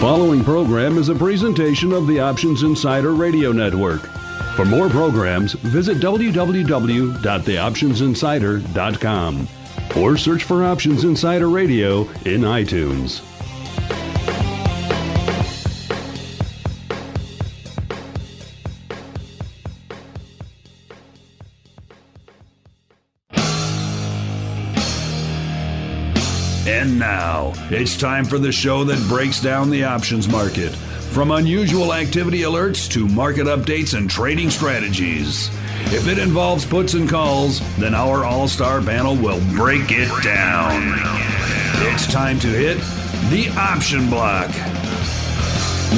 following program is a presentation of the Options Insider Radio Network. For more programs, visit www.theoptionsinsider.com or search for Options Insider Radio in iTunes. And now, it's time for the show that breaks down the options market. From unusual activity alerts to market updates and trading strategies. If it involves puts and calls, then our all-star panel will break it down. It's time to hit the Option Block.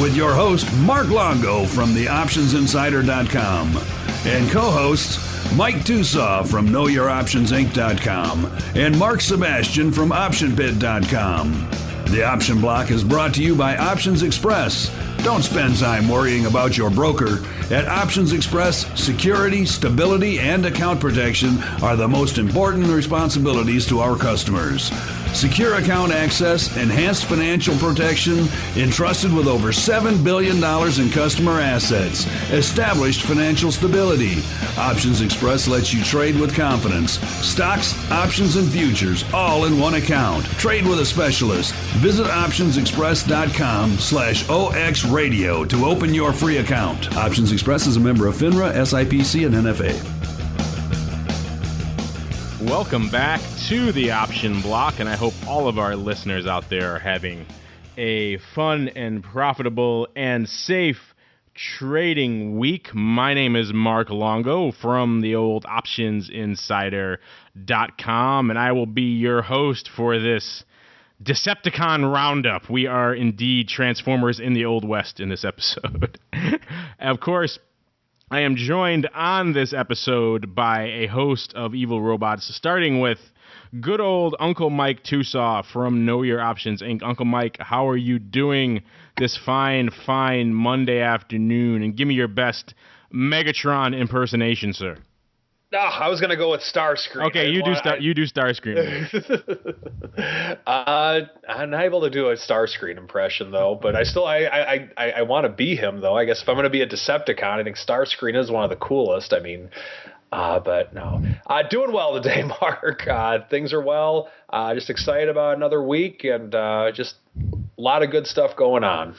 With your host, Mark Longo from theoptionsinsider.com and co-hosts Mike Tusaw from KnowYourOptionsInc.com and Mark Sebastian from OptionPit.com. The Option Block is brought to you by Options Express. Don't spend time worrying about your broker. At Options Express, security, stability, and account protection are the most important responsibilities to our customers. Secure account access, enhanced financial protection, entrusted with over $7 billion in customer assets, established financial stability. Options Express lets you trade with confidence. Stocks, options, and futures, all in one account. Trade with a specialist. Visit optionsexpress.com/OXradio to open your free account. Options Express is a member of FINRA, SIPC, and NFA. Welcome back to the Option Block, and I hope all of our listeners out there are having a fun and profitable and safe trading week. My name is Mark Longo from the old OptionsInsider.com, and I will be your host for this Decepticon Roundup. We are indeed Transformers in the Old West in this episode. Of course, I am joined on this episode by a host of evil robots, starting with good old Uncle Mike Tusaw from Know Your Options Inc. Uncle Mike, how are you doing this fine Monday afternoon? And give me your best Megatron impersonation, sir. I was going to go with Starscream. Okay, you do Starscream. I'm not able to do a Starscream impression, though, but I want to be him, though. I guess if I'm going to be a Decepticon, I think Starscream is one of the coolest. I mean, but no. Doing well today, Mark. Things are well. Just excited about another week and just a lot of good stuff going on.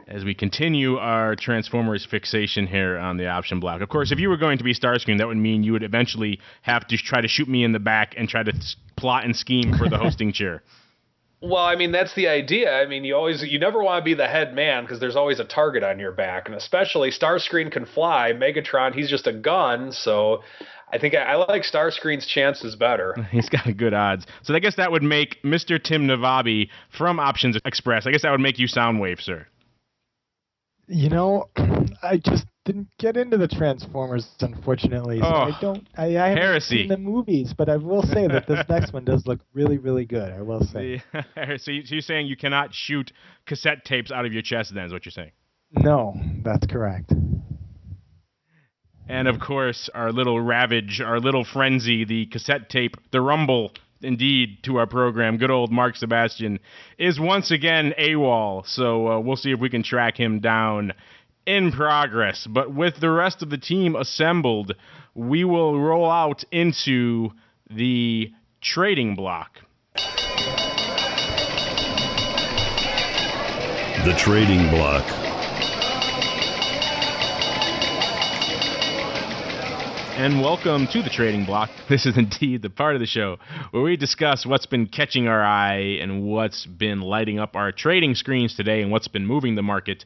As we continue our Transformers fixation here on the Option Block. Of course, if you were going to be Starscream, that would mean you would eventually have to try to shoot me in the back and try to plot and scheme for the hosting chair. Well, I mean, that's the idea. I mean, you never want to be the head man because there's always a target on your back. And especially Starscream can fly. Megatron, he's just a gun. So I think I like Starscream's chances better. He's got good odds. So I guess that would make Mr. Tim Navabi from Options Express. I guess that would make you Soundwave, sir. You know, I just didn't get into the Transformers, unfortunately. So I haven't seen the movies, but I will say that this next one does look really, really good. I will say. So you're saying you cannot shoot cassette tapes out of your chest, then, is what you're saying? No, that's correct. And, of course, our little Ravage, our little Frenzy, the cassette tape, the Rumble, indeed, to our program, good old Mark Sebastian, is once again AWOL, so we'll see if we can track him down in progress. But with the rest of the team assembled, we will roll out into the trading block. The trading block. And welcome to the Trading Block. This is indeed the part of the show where we discuss what's been catching our eye and what's been lighting up our trading screens today and what's been moving the market.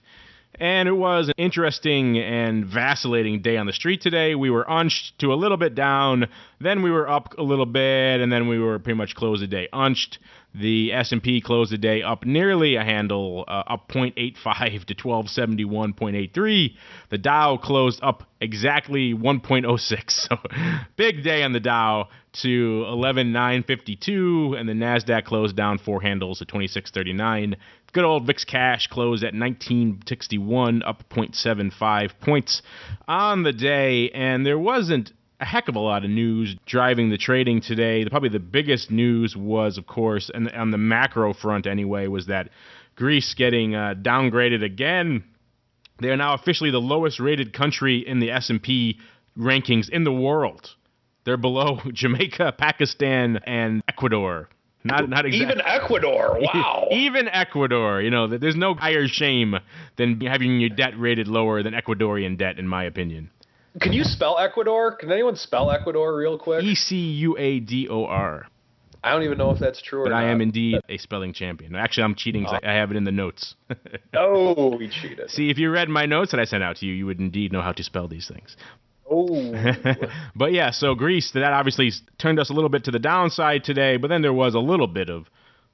And it was an interesting and vacillating day on the street today. We were unched to a little bit down, then we were up a little bit, and then we were pretty much closed the day unched. The S&P closed the day up nearly a handle, up 0.85 to 1271.83. The Dow closed up exactly 1.06. So big day on the Dow to 11,952, and the NASDAQ closed down 4 handles at 2639. Good old VIX cash closed at 1961, up 0.75 points on the day, and there wasn't a heck of a lot of news driving the trading today. Probably the biggest news was, of course, and on the macro front anyway, was that Greece getting downgraded again. They are now officially the lowest rated country in the S&P rankings in the world. They're below Jamaica, Pakistan, and Ecuador. Not exactly. Even Ecuador, wow. Even Ecuador. There's no higher shame than having your debt rated lower than Ecuadorian debt, in my opinion. Can you spell Ecuador? Can anyone spell Ecuador real quick? ECUADOR. I don't even know if that's true or not. But I am indeed a spelling champion. Actually, I'm cheating because I have it in the notes. Oh, we cheated. See, if you read my notes that I sent out to you, you would indeed know how to spell these things. Oh. But yeah, so Greece, that obviously turned us a little bit to the downside today, but then there was a little bit of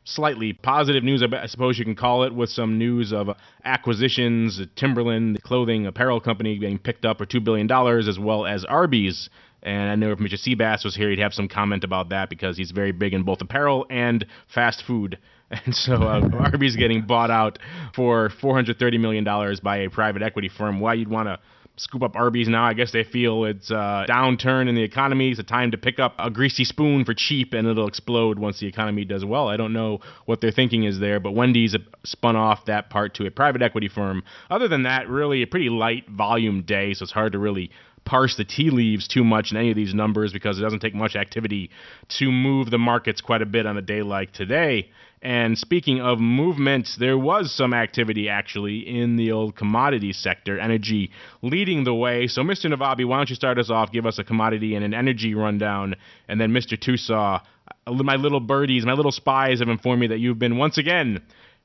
slightly positive news, I suppose you can call it, with some news of acquisitions, Timberland, the clothing apparel company, being picked up for $2 billion, as well as Arbys. And I know if Mr. Seabass was here, he'd have some comment about that because he's very big in both apparel and fast food. And so Arbys getting bought out for $430 million by a private equity firm. Why you'd want to scoop up Arbys now? I guess they feel it's a downturn in the economy. It's a time to pick up a greasy spoon for cheap, and it'll explode once the economy does well. I don't know what their thinking is there, but Wendy's spun off that part to a private equity firm. Other than that, really a pretty light volume day, so it's hard to really parse the tea leaves too much in any of these numbers because it doesn't take much activity to move the markets quite a bit on a day like today. And speaking of movements, there was some activity actually in the old commodity sector, energy leading the way. So Mr. Navabi, why don't you start us off, give us a commodity and an energy rundown, and then Mr. Tusaw, my little birdies, my little spies have informed me that you've been once again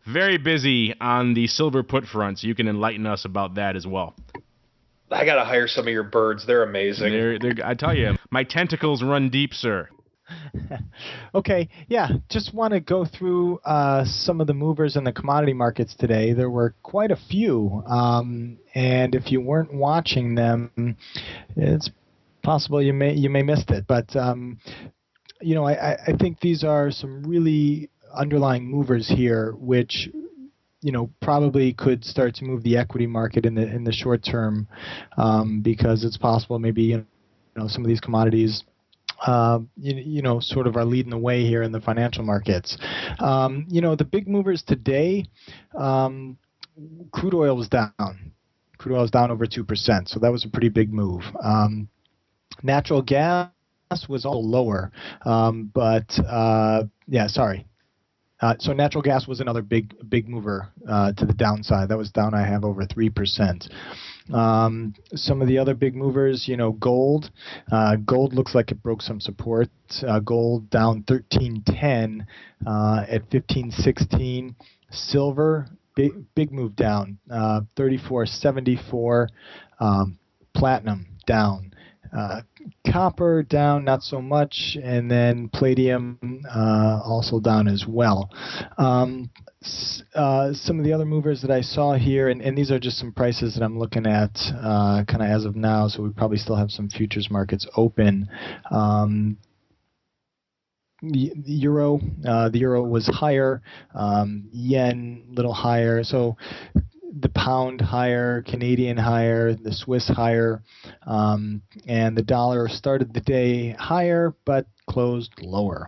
very busy on the silver put front, so you can enlighten us about that as well. I got to hire some of your birds. They're amazing. I tell you, my tentacles run deep, sir. Okay, yeah, just want to go through some of the movers in the commodity markets today. There were quite a few, and if you weren't watching them, it's possible you may missed it. But I think these are some really underlying movers here, which probably could start to move the equity market in the short term, because it's possible maybe some of these commodities sort of are leading the way here in the financial markets. The big movers today, crude oil was down. Crude oil was down over 2%, so that was a pretty big move. Natural gas was also lower, so natural gas was another big mover to the downside. That was down, I have, over 3%. Some of the other big movers, gold. Gold looks like it broke some support. Gold down 13.10 at 15.16. Silver, big move down, 34.74. Platinum down. Copper down, not so much, and then palladium also down as well. Some of the other movers that I saw here, and these are just some prices that I'm looking at kind of as of now, so we probably still have some futures markets open. The euro was higher, yen a little higher, so the pound higher, Canadian higher, the Swiss higher, and the dollar started the day higher but closed lower.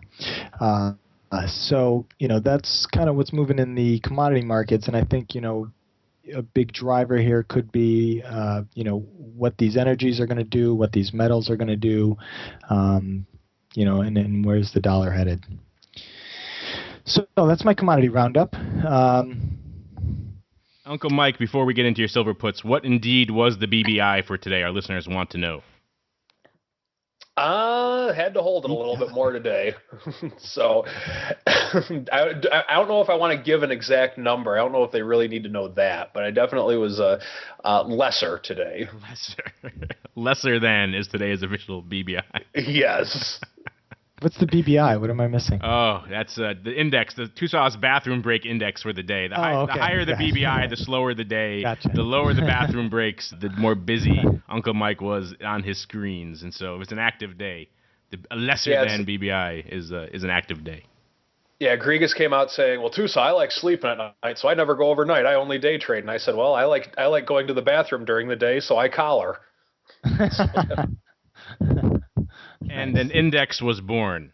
So that's kind of what's moving in the commodity markets, and I think a big driver here could be what these energies are going to do, what these metals are going to do, and where's the dollar headed. So that's my commodity roundup. Uncle Mike, before we get into your silver puts, what indeed was the BBI for today? Our listeners want to know. Had to hold it a little bit more today. So I don't know if I want to give an exact number. I don't know if they really need to know that, but I definitely was lesser today. Lesser than is today's official BBI. Yes. What's the BBI? What am I missing? Oh, that's the index, the Tusaw's bathroom break index for the day. The higher the BBI, the slower the day. Gotcha. The lower the bathroom breaks, the more busy Uncle Mike was on his screens. And so if it's an active day, a lesser than BBI is an active day. Yeah, Grigas came out saying, well, Tusa, I like sleeping at night, so I never go overnight. I only day trade. And I said, well, I like going to the bathroom during the day, so I collar. And an index was born.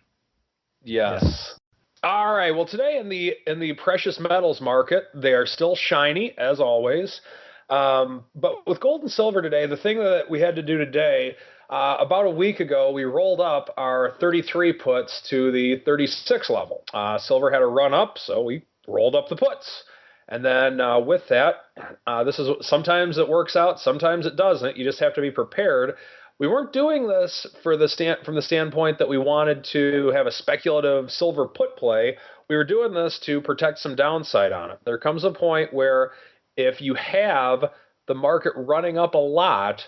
Yes. All right. Well, today in the precious metals market, they are still shiny as always. But with gold and silver today, the thing that we had to do today, about a week ago, we rolled up our 33 puts to the 36 level. Silver had a run up, so we rolled up the puts. And then with that, this is sometimes it works out, sometimes it doesn't. You just have to be prepared. We weren't doing this from the standpoint that we wanted to have a speculative silver put play. We were doing this to protect some downside on it. There comes a point where if you have the market running up a lot,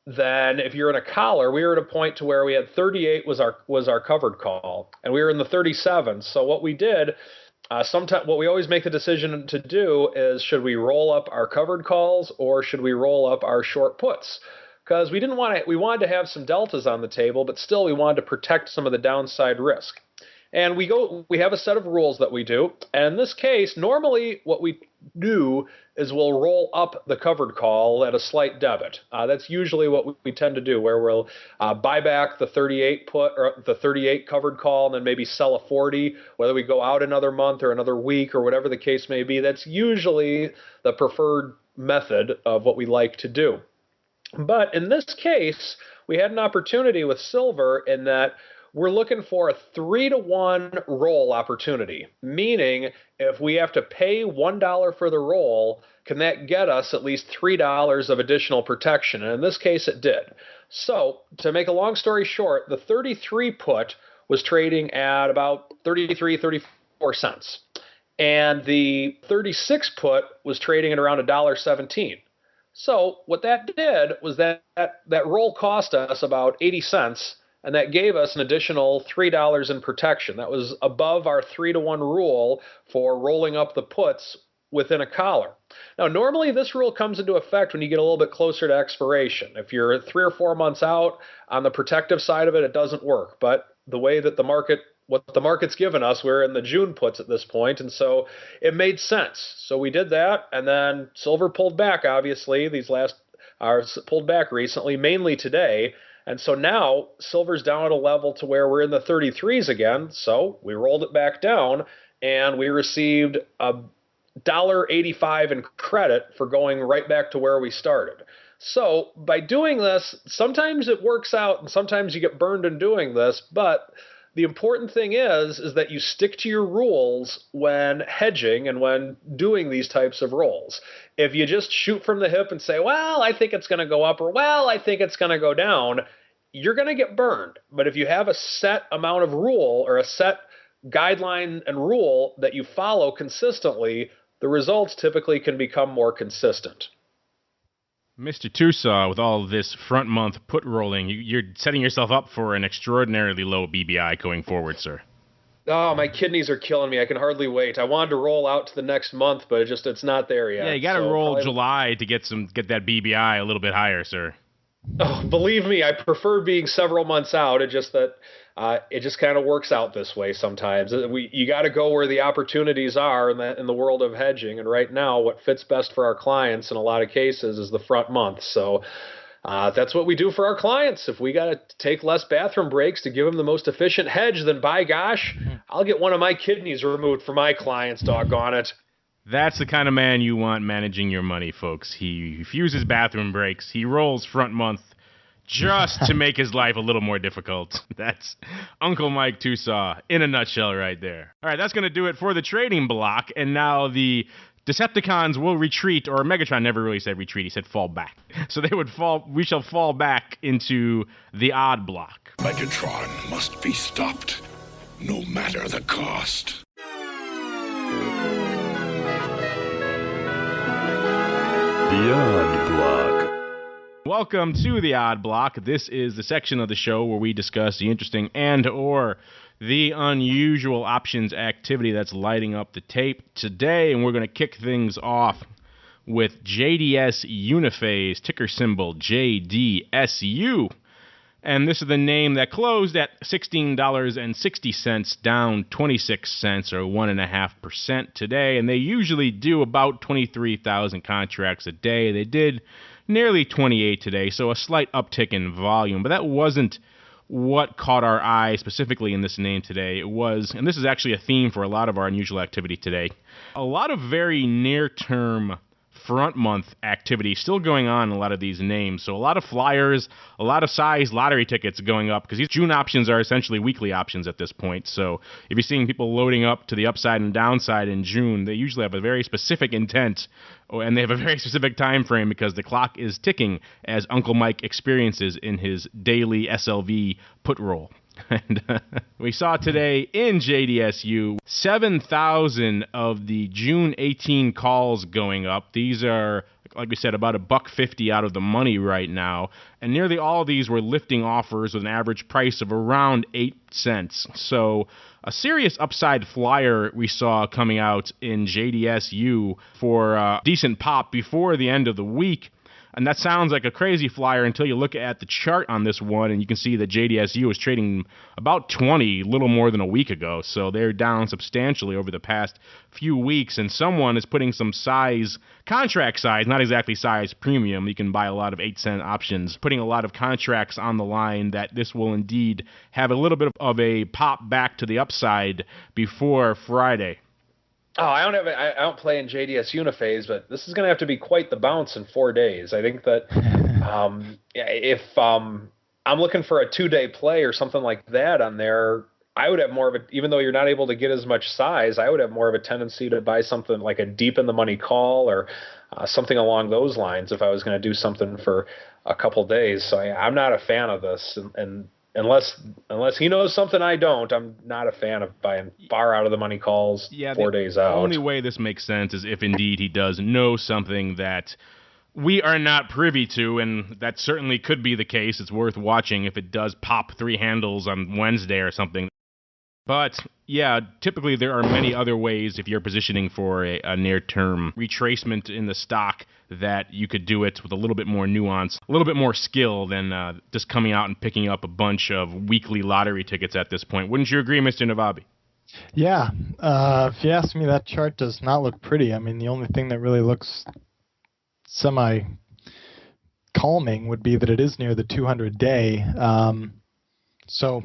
then if you're in a collar, we were at a point to where we had 38 was our covered call, and we were in the 37. So what we did, what we always make the decision to do is, should we roll up our covered calls or should we roll up our short puts? Because we wanted to have some deltas on the table, but still we wanted to protect some of the downside risk. And we have a set of rules that we do. And in this case, normally what we do is we'll roll up the covered call at a slight debit. That's usually what we tend to do, where we'll buy back the 38 put or the 38 covered call and then maybe sell a 40, whether we go out another month or another week or whatever the case may be. That's usually the preferred method of what we like to do. But in this case, we had an opportunity with silver in that we're looking for a 3-to-1 roll opportunity, meaning if we have to pay $1 for the roll, can that get us at least $3 of additional protection? And in this case, it did. So to make a long story short, the 33 put was trading at about 34 cents. And the 36 put was trading at around $1.17. So what that did was that roll cost us about 80 cents, and that gave us an additional $3 in protection. That was above our 3-to-1 rule for rolling up the puts within a collar. Now, normally this rule comes into effect when you get a little bit closer to expiration. If you're 3 or 4 months out on the protective side of it, it doesn't work. But the way that what the market's given us, we're in the June puts at this point, and so it made sense. So we did that, and then silver pulled back, obviously. Pulled back recently, mainly today, and so now silver's down at a level to where we're in the 33s again, so we rolled it back down, and we received $1.85 in credit for going right back to where we started. So by doing this, sometimes it works out, and sometimes you get burned in doing this, but the important thing is that you stick to your rules when hedging and when doing these types of rolls. If you just shoot from the hip and say, well, I think it's going to go up, or well, I think it's going to go down, you're going to get burned. But if you have a set amount of rule or a set guideline and rule that you follow consistently, the results typically can become more consistent. Mr. Tusaw, with all of this front month put rolling, you're setting yourself up for an extraordinarily low BBI going forward, sir. Oh, my kidneys are killing me. I can hardly wait. I wanted to roll out to the next month, but it's not there yet. Yeah, you got to roll July to get that BBI a little bit higher, sir. Oh, believe me, I prefer being several months out. It's just that it just kind of works out this way sometimes. You got to go where the opportunities are in the world of hedging. And right now, what fits best for our clients in a lot of cases is the front month. So that's what we do for our clients. If we got to take less bathroom breaks to give them the most efficient hedge, then by gosh, I'll get one of my kidneys removed for my clients, doggone it. That's the kind of man you want managing your money, folks. He refuses bathroom breaks. He rolls front month just to make his life a little more difficult. That's Uncle Mike Tusaw in a nutshell right there. All right, that's going to do it for the trading block. And now the Decepticons will retreat, or Megatron never really said retreat. He said fall back. So we shall fall back into the odd block. Megatron must be stopped, no matter the cost. The Odd Block. Welcome to the Odd Block. This is the section of the show where we discuss the interesting and/or the unusual options activity that's lighting up the tape today, and we're going to kick things off with JDS Uniphase, ticker symbol JDSU. And this is the name that closed at $16.60, down 26 cents or 1.5% today. And they usually do about 23,000 contracts a day. They did nearly 28 today, so a slight uptick in volume. But that wasn't what caught our eye specifically in this name today was, and this is actually a theme for a lot of our unusual activity today, a lot of very near-term front month activity still going on in a lot of these names. So a lot of flyers, a lot of size lottery tickets going up because these June options are essentially weekly options at this point. So if you're seeing people loading up to the upside and downside in June, they usually have a very specific intent, and they have a very specific time frame because the clock is ticking, as Uncle Mike experiences in his daily SLV put roll. And we saw today in JDSU 7,000 of the June 18 calls going up. These are, like we said, about $1.50 out of the money right now. And nearly all of these were lifting offers with an average price of around 8 cents. So a serious upside flyer we saw coming out in JDSU for a decent pop before the end of the week. And that sounds like a crazy flyer until you look at the chart on this one, and you can see that JDSU was trading about 20 a little more than a week ago. So they're down substantially over the past few weeks, and someone is putting some size, contract size, not exactly size premium. You can buy a lot of 8-cent options, putting a lot of contracts on the line that this will indeed have a little bit of a pop back to the upside before Friday. Oh, I don't play in JDS Uniphase, but this is going to have to be quite the bounce in 4 days. I think that if I'm looking for a 2-day play or something like that on there, I would have more of a, even though you're not able to get as much size, I would have more of a tendency to buy something like a deep in the money call or something along those lines if I was going to do something for a couple days. So I'm not a fan of this, and Unless he knows something I don't, I'm not a fan of buying far out of the money calls 4 days out. The only way this makes sense is if indeed he does know something that we are not privy to, and that certainly could be the case. It's worth watching if it does pop 3 handles on Wednesday or something. But, yeah, typically there are many other ways if you're positioning for a near-term retracement in the stock that you could do it with a little bit more nuance, a little bit more skill than just coming out and picking up a bunch of weekly lottery tickets at this point. Wouldn't you agree, Mr. Navabi? Yeah. If you ask me, that chart does not look pretty. I mean, the only thing that really looks semi-calming would be that it is near the 200-day. So...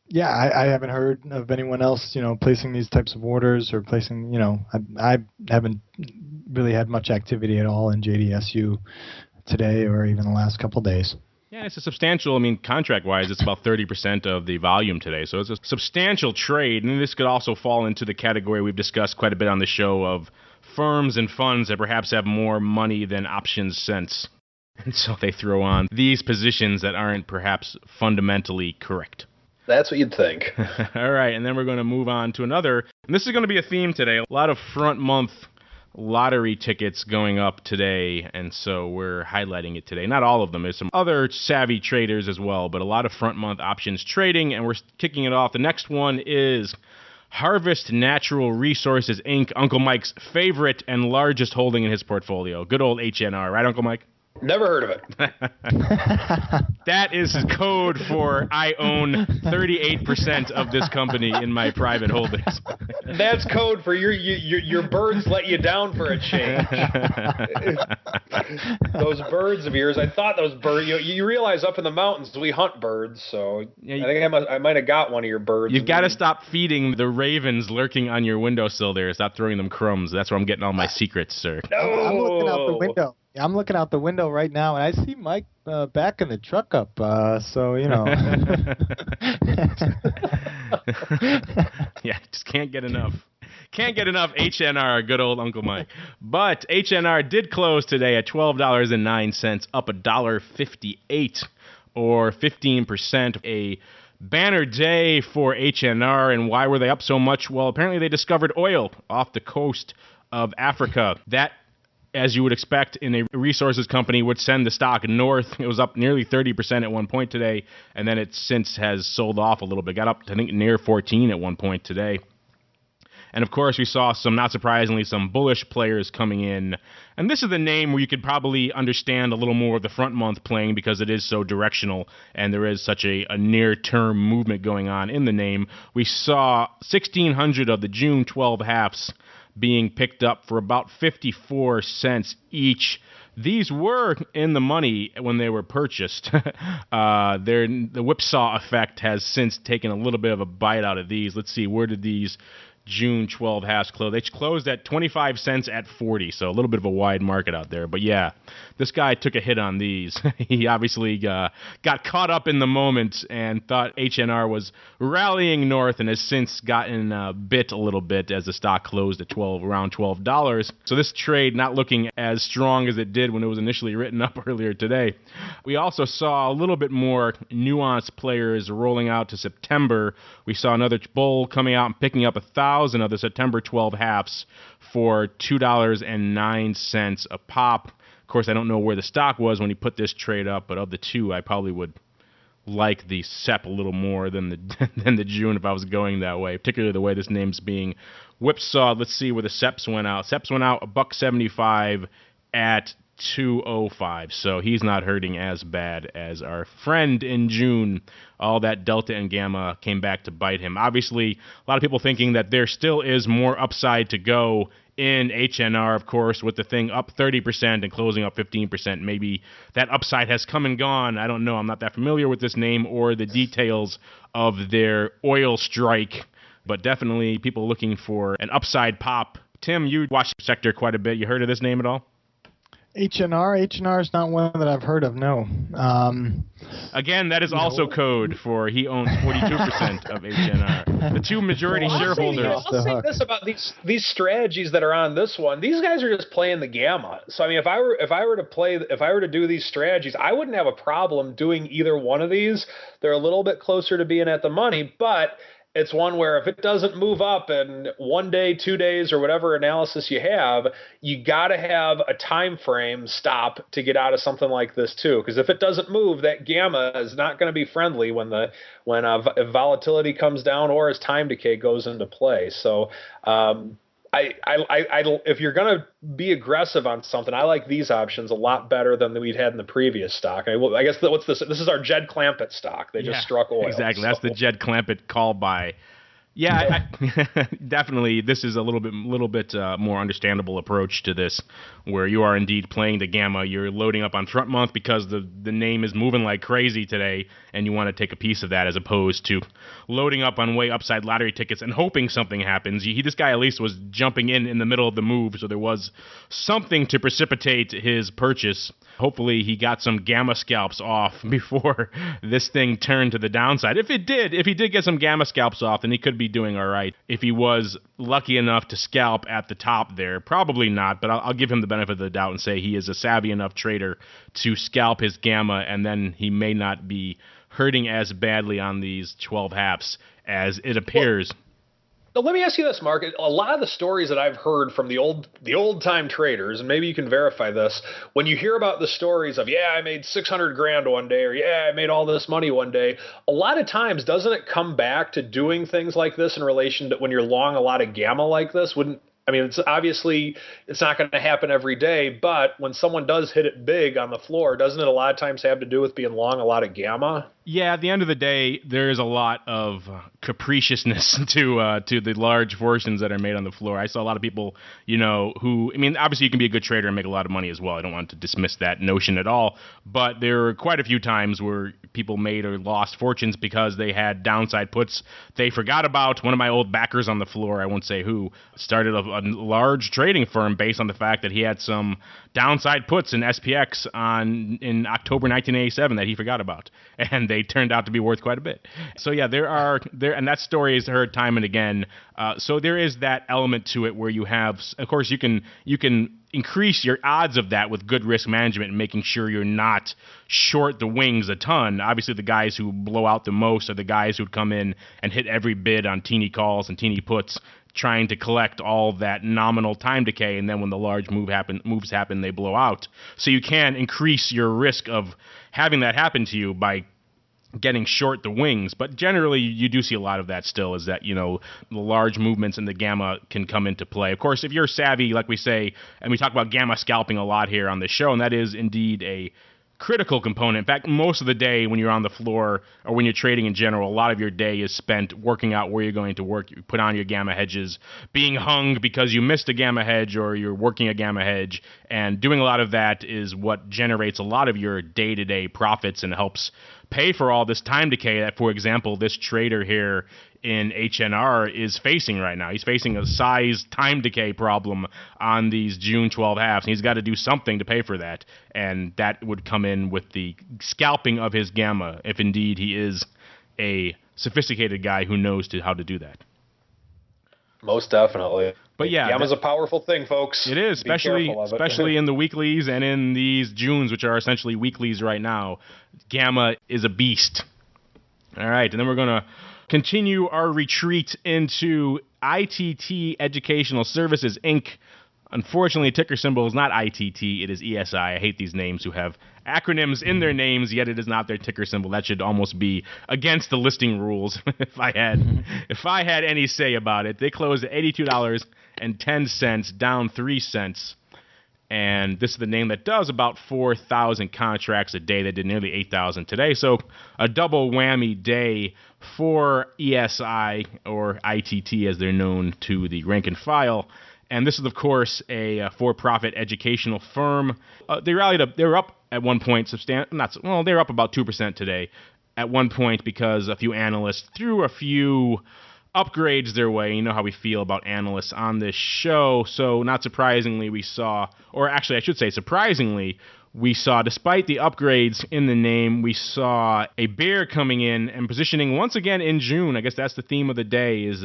yeah, I haven't heard of anyone else, placing these types of orders or placing, I haven't really had much activity at all in JDSU today or even the last couple of days. Yeah, it's a substantial, contract-wise, it's about 30% of the volume today. So it's a substantial trade, and this could also fall into the category we've discussed quite a bit on the show of firms and funds that perhaps have more money than options sense. And so they throw on these positions that aren't perhaps fundamentally correct. That's what you'd think. All right, and then we're going to move on to another. And this is going to be a theme today. A lot of front-month lottery tickets going up today, and so we're highlighting it today. Not all of them. There's some other savvy traders as well, but a lot of front-month options trading, and we're kicking it off. The next one is Harvest Natural Resources, Inc., Uncle Mike's favorite and largest holding in his portfolio. Good old HNR, right, Uncle Mike? Never heard of it. That is code for I own 38% of this company in my private holdings. That's code for your birds let you down for a change. Those birds of yours, I thought those birds, you realize up in the mountains we hunt birds, so yeah, I think I might have got one of your birds. You've got to stop feeding the ravens lurking on your windowsill there. Stop throwing them crumbs. That's where I'm getting all my secrets, sir. No. I'm looking out the window. I'm looking out the window right now, and I see Mike backing the truck up, so, Yeah, just can't get enough. Can't get enough HNR, good old Uncle Mike. But HNR did close today at $12.09, up $1.58, or 15%. A banner day for HNR, and why were they up so much? Well, apparently they discovered oil off the coast of Africa. That, as you would expect in a resources company, would send the stock north. It was up nearly 30% at one point today, and then it since has sold off a little bit. Got up, I think, near 14 at one point today. And, of course, we saw some, not surprisingly, some bullish players coming in. And this is the name where you could probably understand a little more of the front month playing because it is so directional and there is such a near-term movement going on in the name. We saw 1,600 of the June 12 halves being picked up for about 54 cents each. These were in the money when they were purchased. The whipsaw effect has since taken a little bit of a bite out of these. Let's see, where did these June 12 halves close? They closed at 25 cents at 40, so a little bit of a wide market out there. But yeah, this guy took a hit on these. He obviously got caught up in the moment and thought HNR was rallying north, and has since gotten bit a little bit as the stock closed at around $12. So this trade not looking as strong as it did when it was initially written up earlier today. We also saw a little bit more nuanced players rolling out to September. We saw another bull coming out and picking up 1,000 of the September 12 halves for $2.09 a pop. Of course, I don't know where the stock was when he put this trade up, but of the two, I probably would like the SEP a little more than the June if I was going that way, particularly the way this name's being whipsawed. Let's see where the SEPs went out. SEPs went out $1.75 at 205, so he's not hurting as bad as our friend in June. All that delta and gamma came back to bite him. Obviously, a lot of people thinking that there still is more upside to go in HNR, of course, with the thing up 30% and closing up 15%. Maybe that upside has come and gone. I don't know. I'm not that familiar with this name or the details of their oil strike, but definitely people looking for an upside pop. Tim, you watch the sector quite a bit. You heard of this name at all? H&R is not one that I've heard of, no. Again, that is also code for he owns 42% of H&R. The two majority shareholders. I'll say this about these strategies that are on this one. These guys are just playing the gamma. So I mean, if I were to do these strategies, I wouldn't have a problem doing either one of these. They're a little bit closer to being at the money, but it's one where if it doesn't move up in 1 day, 2 days, or whatever analysis you have, you got to have a time frame stop to get out of something like this too. Because if it doesn't move, that gamma is not going to be friendly when if volatility comes down or as time decay goes into play. So if you're going to be aggressive on something, I like these options a lot better than we'd had in the previous stock. I guess what's this? This is our Jed Clampett stock. They just struck oil. Exactly. So. That's the Jed Clampett call buy. Yeah, definitely. This is a little bit more understandable approach to this, where you are indeed playing the gamma. You're loading up on front month because the name is moving like crazy today, and you want to take a piece of that, as opposed to loading up on way upside lottery tickets and hoping something happens. This guy at least was jumping in the middle of the move, so there was something to precipitate his purchase. Hopefully he got some gamma scalps off before this thing turned to the downside. If he did get some gamma scalps off, then he could be doing all right. If he was lucky enough to scalp at the top there, probably not, but I'll give him the benefit of the doubt and say he is a savvy enough trader to scalp his gamma, and then he may not be hurting as badly on these 12 halves as it appears. Well, let me ask you this, Mark. A lot of the stories that I've heard from the old time traders, and maybe you can verify this, when you hear about the stories of, I made $600,000 one day, or I made all this money one day, a lot of times doesn't it come back to doing things like this in relation to when you're long a lot of gamma like this? It's obviously it's not going to happen every day, but when someone does hit it big on the floor, doesn't it a lot of times have to do with being long a lot of gamma? Yeah, at the end of the day, there is a lot of capriciousness to the large fortunes that are made on the floor. I saw a lot of people, who, obviously you can be a good trader and make a lot of money as well. I don't want to dismiss that notion at all, but there were quite a few times where people made or lost fortunes because they had downside puts they forgot about. One of my old backers on the floor, I won't say who, started a large trading firm based on the fact that he had some downside puts in SPX in October 1987 that he forgot about, and they turned out to be worth quite a bit. So yeah, and that story is heard time and again. So there is that element to it where you have, of course, you can increase your odds of that with good risk management and making sure you're not short the wings a ton. Obviously, the guys who blow out the most are the guys who'd come in and hit every bid on teeny calls and teeny puts, trying to collect all that nominal time decay, and then when the large moves happen, they blow out. So you can increase your risk of having that happen to you by getting short the wings, but generally you do see a lot of that still, is that, the large movements in the gamma can come into play. Of course, if you're savvy, like we say, and we talk about gamma scalping a lot here on the show, and that is indeed a critical component. In fact, most of the day when you're on the floor or when you're trading in general, a lot of your day is spent working out where you're going to work. You put on your gamma hedges, being hung because you missed a gamma hedge or you're working a gamma hedge, and doing a lot of that is what generates a lot of your day-to-day profits and helps pay for all this time decay that, for example, this trader here in HNR is facing right now. He's facing a size time decay problem on these June 12 halves, and he's got to do something to pay for that, and that would come in with the scalping of his gamma, if indeed he is a sophisticated guy who knows how to do that. Most definitely. But yeah, gamma's a powerful thing, folks. It is, especially in the weeklies and in these Junes, which are essentially weeklies right now. Gamma is a beast. All right, and then we're going to continue our retreat into ITT Educational Services, Inc. Unfortunately, ticker symbol is not ITT, it is ESI. I hate these names who have acronyms in their names, yet it is not their ticker symbol. That should almost be against the listing rules if I had any say about it. They closed at $82.10, down 3 cents. And this is the name that does about 4,000 contracts a day. They did nearly 8,000 today. So a double whammy day for ESI, or ITT as they're known to the rank and file. And this is, of course, a for-profit educational firm. They rallied up. They were up at one point. They were up about 2% today at one point because a few analysts threw a few upgrades their way. You know how we feel about analysts on this show. So not surprisingly, surprisingly, we saw, despite the upgrades in the name, we saw a bear coming in and positioning once again in June. I guess that's the theme of the day, is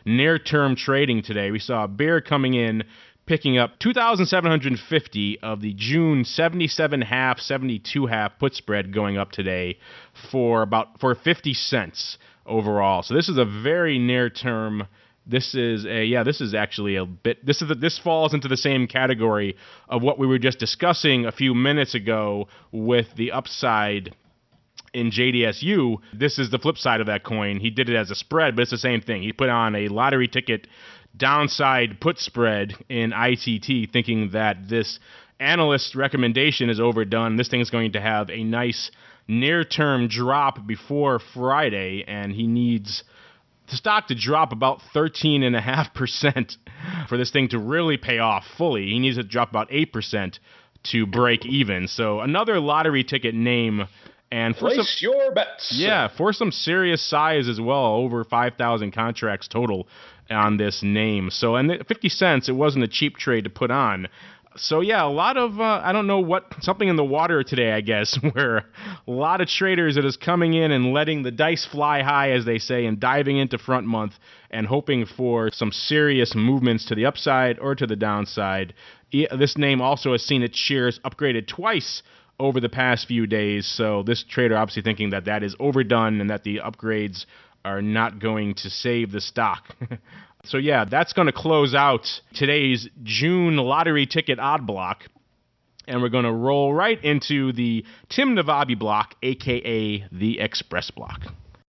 near-term trading today. We saw a bear coming in, picking up 2,750 of the June 77.5, 72.5 put spread going up today for 50 cents overall. So this is a very near-term. This falls into the same category of what we were just discussing a few minutes ago with the upside in JDSU. This is the flip side of that coin. He did it as a spread, but it's the same thing. He put on a lottery ticket downside put spread in ITT, thinking that this analyst recommendation is overdone. This thing is going to have a nice near-term drop before Friday, and he needs the stock to drop about 13.5% for this thing to really pay off fully. He needs to drop about 8% to break even. So another lottery ticket name, and for your bets. Yeah, for some serious size as well, over 5,000 contracts total on this name. So, and 50 cents, it wasn't a cheap trade to put on. So yeah, a lot of, something in the water today, I guess, where a lot of traders that is coming in and letting the dice fly high, as they say, and diving into front month and hoping for some serious movements to the upside or to the downside. This name also has seen its shares upgraded twice over the past few days, so this trader obviously thinking that that is overdone and that the upgrades are not going to save the stock. So yeah, that's going to close out today's June lottery ticket odd block. And we're going to roll right into the Tim Navabi block, a.k.a. the Express Block.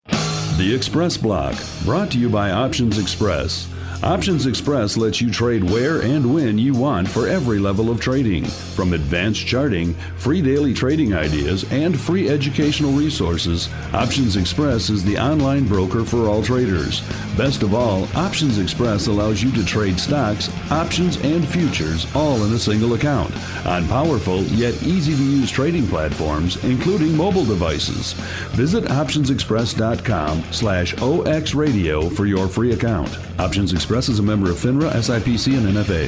The Express Block, brought to you by Options Express. Options Express lets you trade where and when you want for every level of trading. From advanced charting, free daily trading ideas, and free educational resources, Options Express is the online broker for all traders. Best of all, Options Express allows you to trade stocks, options, and futures all in a single account on powerful yet easy-to-use trading platforms, including mobile devices. Visit optionsexpress.com/OXradio for your free account. Options Express is a member of FINRA, SIPC, and NFA.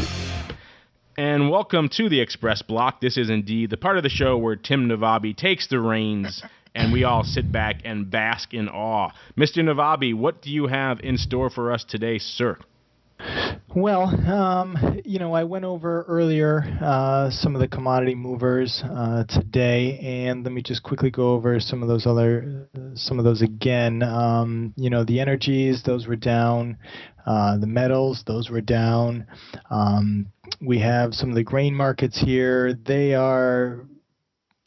And welcome to the Express Block. This is indeed the part of the show where Tim Navabi takes the reins and we all sit back and bask in awe. Mr. Navabi, what do you have in store for us today, sir? Well, I went over earlier some of the commodity movers today, and let me just quickly go over some of those again. The energies, those were down. The metals, those were down. We have some of the grain markets here. They are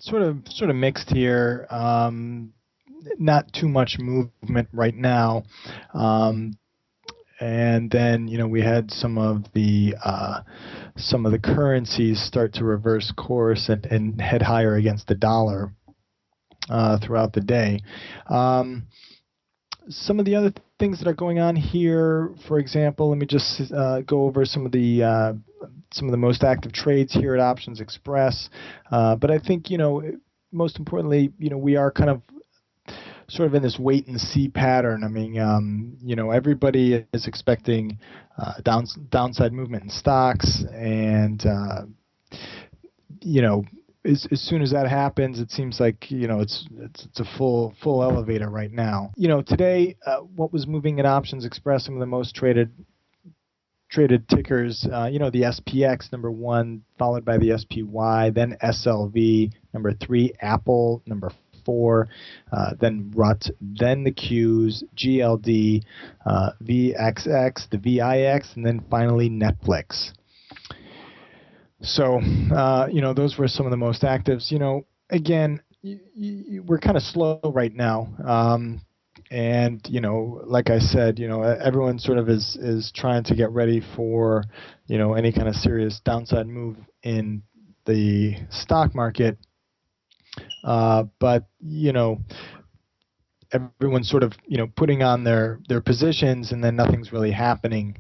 sort of mixed here. Not too much movement right now. And then, we had some of the currencies start to reverse course and head higher against the dollar throughout the day. Some of the other things that are going on here, for example, let me just go over some of the most active trades here at Options Express. But I think, most importantly, we are kind of sort of in this wait and see pattern. I mean, everybody is expecting downside movement in stocks, and as soon as that happens, it seems like it's a full elevator right now. Today, what was moving at Options Express, some of the most traded tickers, the SPX number 1, followed by the SPY, then SLV number 3, Apple number 4, then RUT, then the Qs, GLD, VXX, the VIX, and then finally Netflix. So, those were some of the most actives. Again, we're kind of slow right now. And, like I said, everyone sort of is trying to get ready for, any kind of serious downside move in the stock market. But, everyone's sort of, putting on their positions, and then nothing's really happening.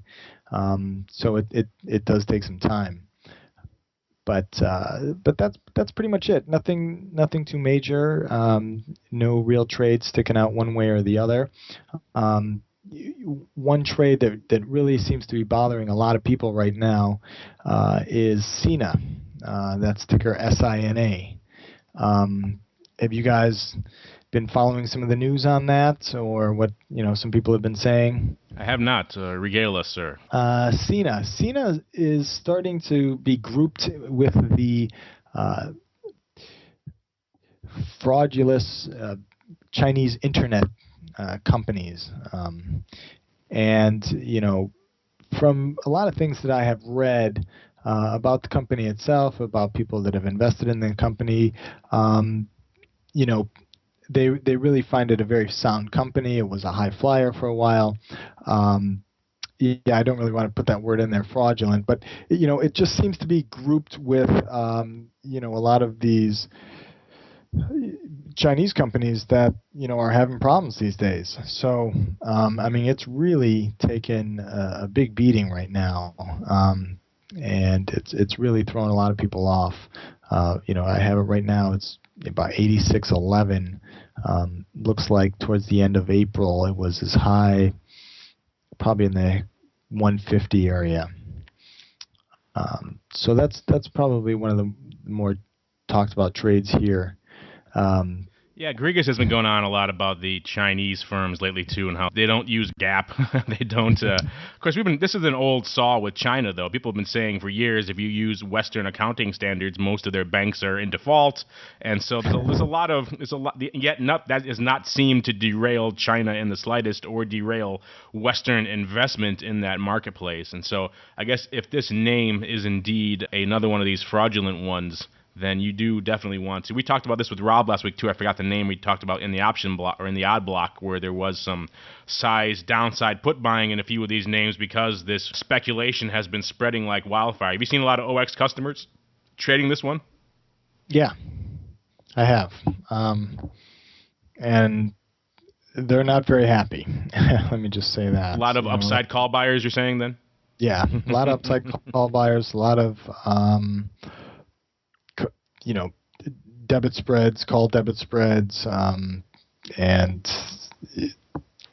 So it does take some time. But that's pretty much it. Nothing too major. No real trade sticking out one way or the other. One trade that really seems to be bothering a lot of people right now is SINA. That's ticker SINA. Have you guys been following some of the news on that, or what some people have been saying? I have not. Regale us, sir. SINA is starting to be grouped with the fraudulent Chinese internet companies, and from a lot of things that I have read about the company itself, about people that have invested in the company, they really find it a very sound company. It was a high flyer for a while. I don't really want to put that word in there, fraudulent, but it just seems to be grouped with a lot of these Chinese companies that are having problems these days. So it's really taken a big beating right now, and it's really thrown a lot of people off. I have it right now. It's about 86.11. Looks like towards the end of April it was as high, probably in the 150 area. So that's probably one of the more talked about trades here. Yeah, Grigas has been going on a lot about the Chinese firms lately too, and how they don't use GAAP. They don't. Of course, this is an old saw with China, though. People have been saying for years, if you use Western accounting standards, most of their banks are in default, and so there's a lot. Yet that has not seemed to derail China in the slightest, or derail Western investment in that marketplace. And so, I guess if this name is indeed another one of these fraudulent ones, then you do definitely want to. We talked about this with Rob last week too. I forgot the name we talked about in the option block, or in the odd block, where there was some size downside put buying in a few of these names because this speculation has been spreading like wildfire. Have you seen a lot of OX customers trading this one? Yeah, I have. And they're not very happy. Let me just say that. A lot of upside call buyers, you're saying then? Yeah, a lot of upside call buyers, a lot of debit spreads, call debit spreads, and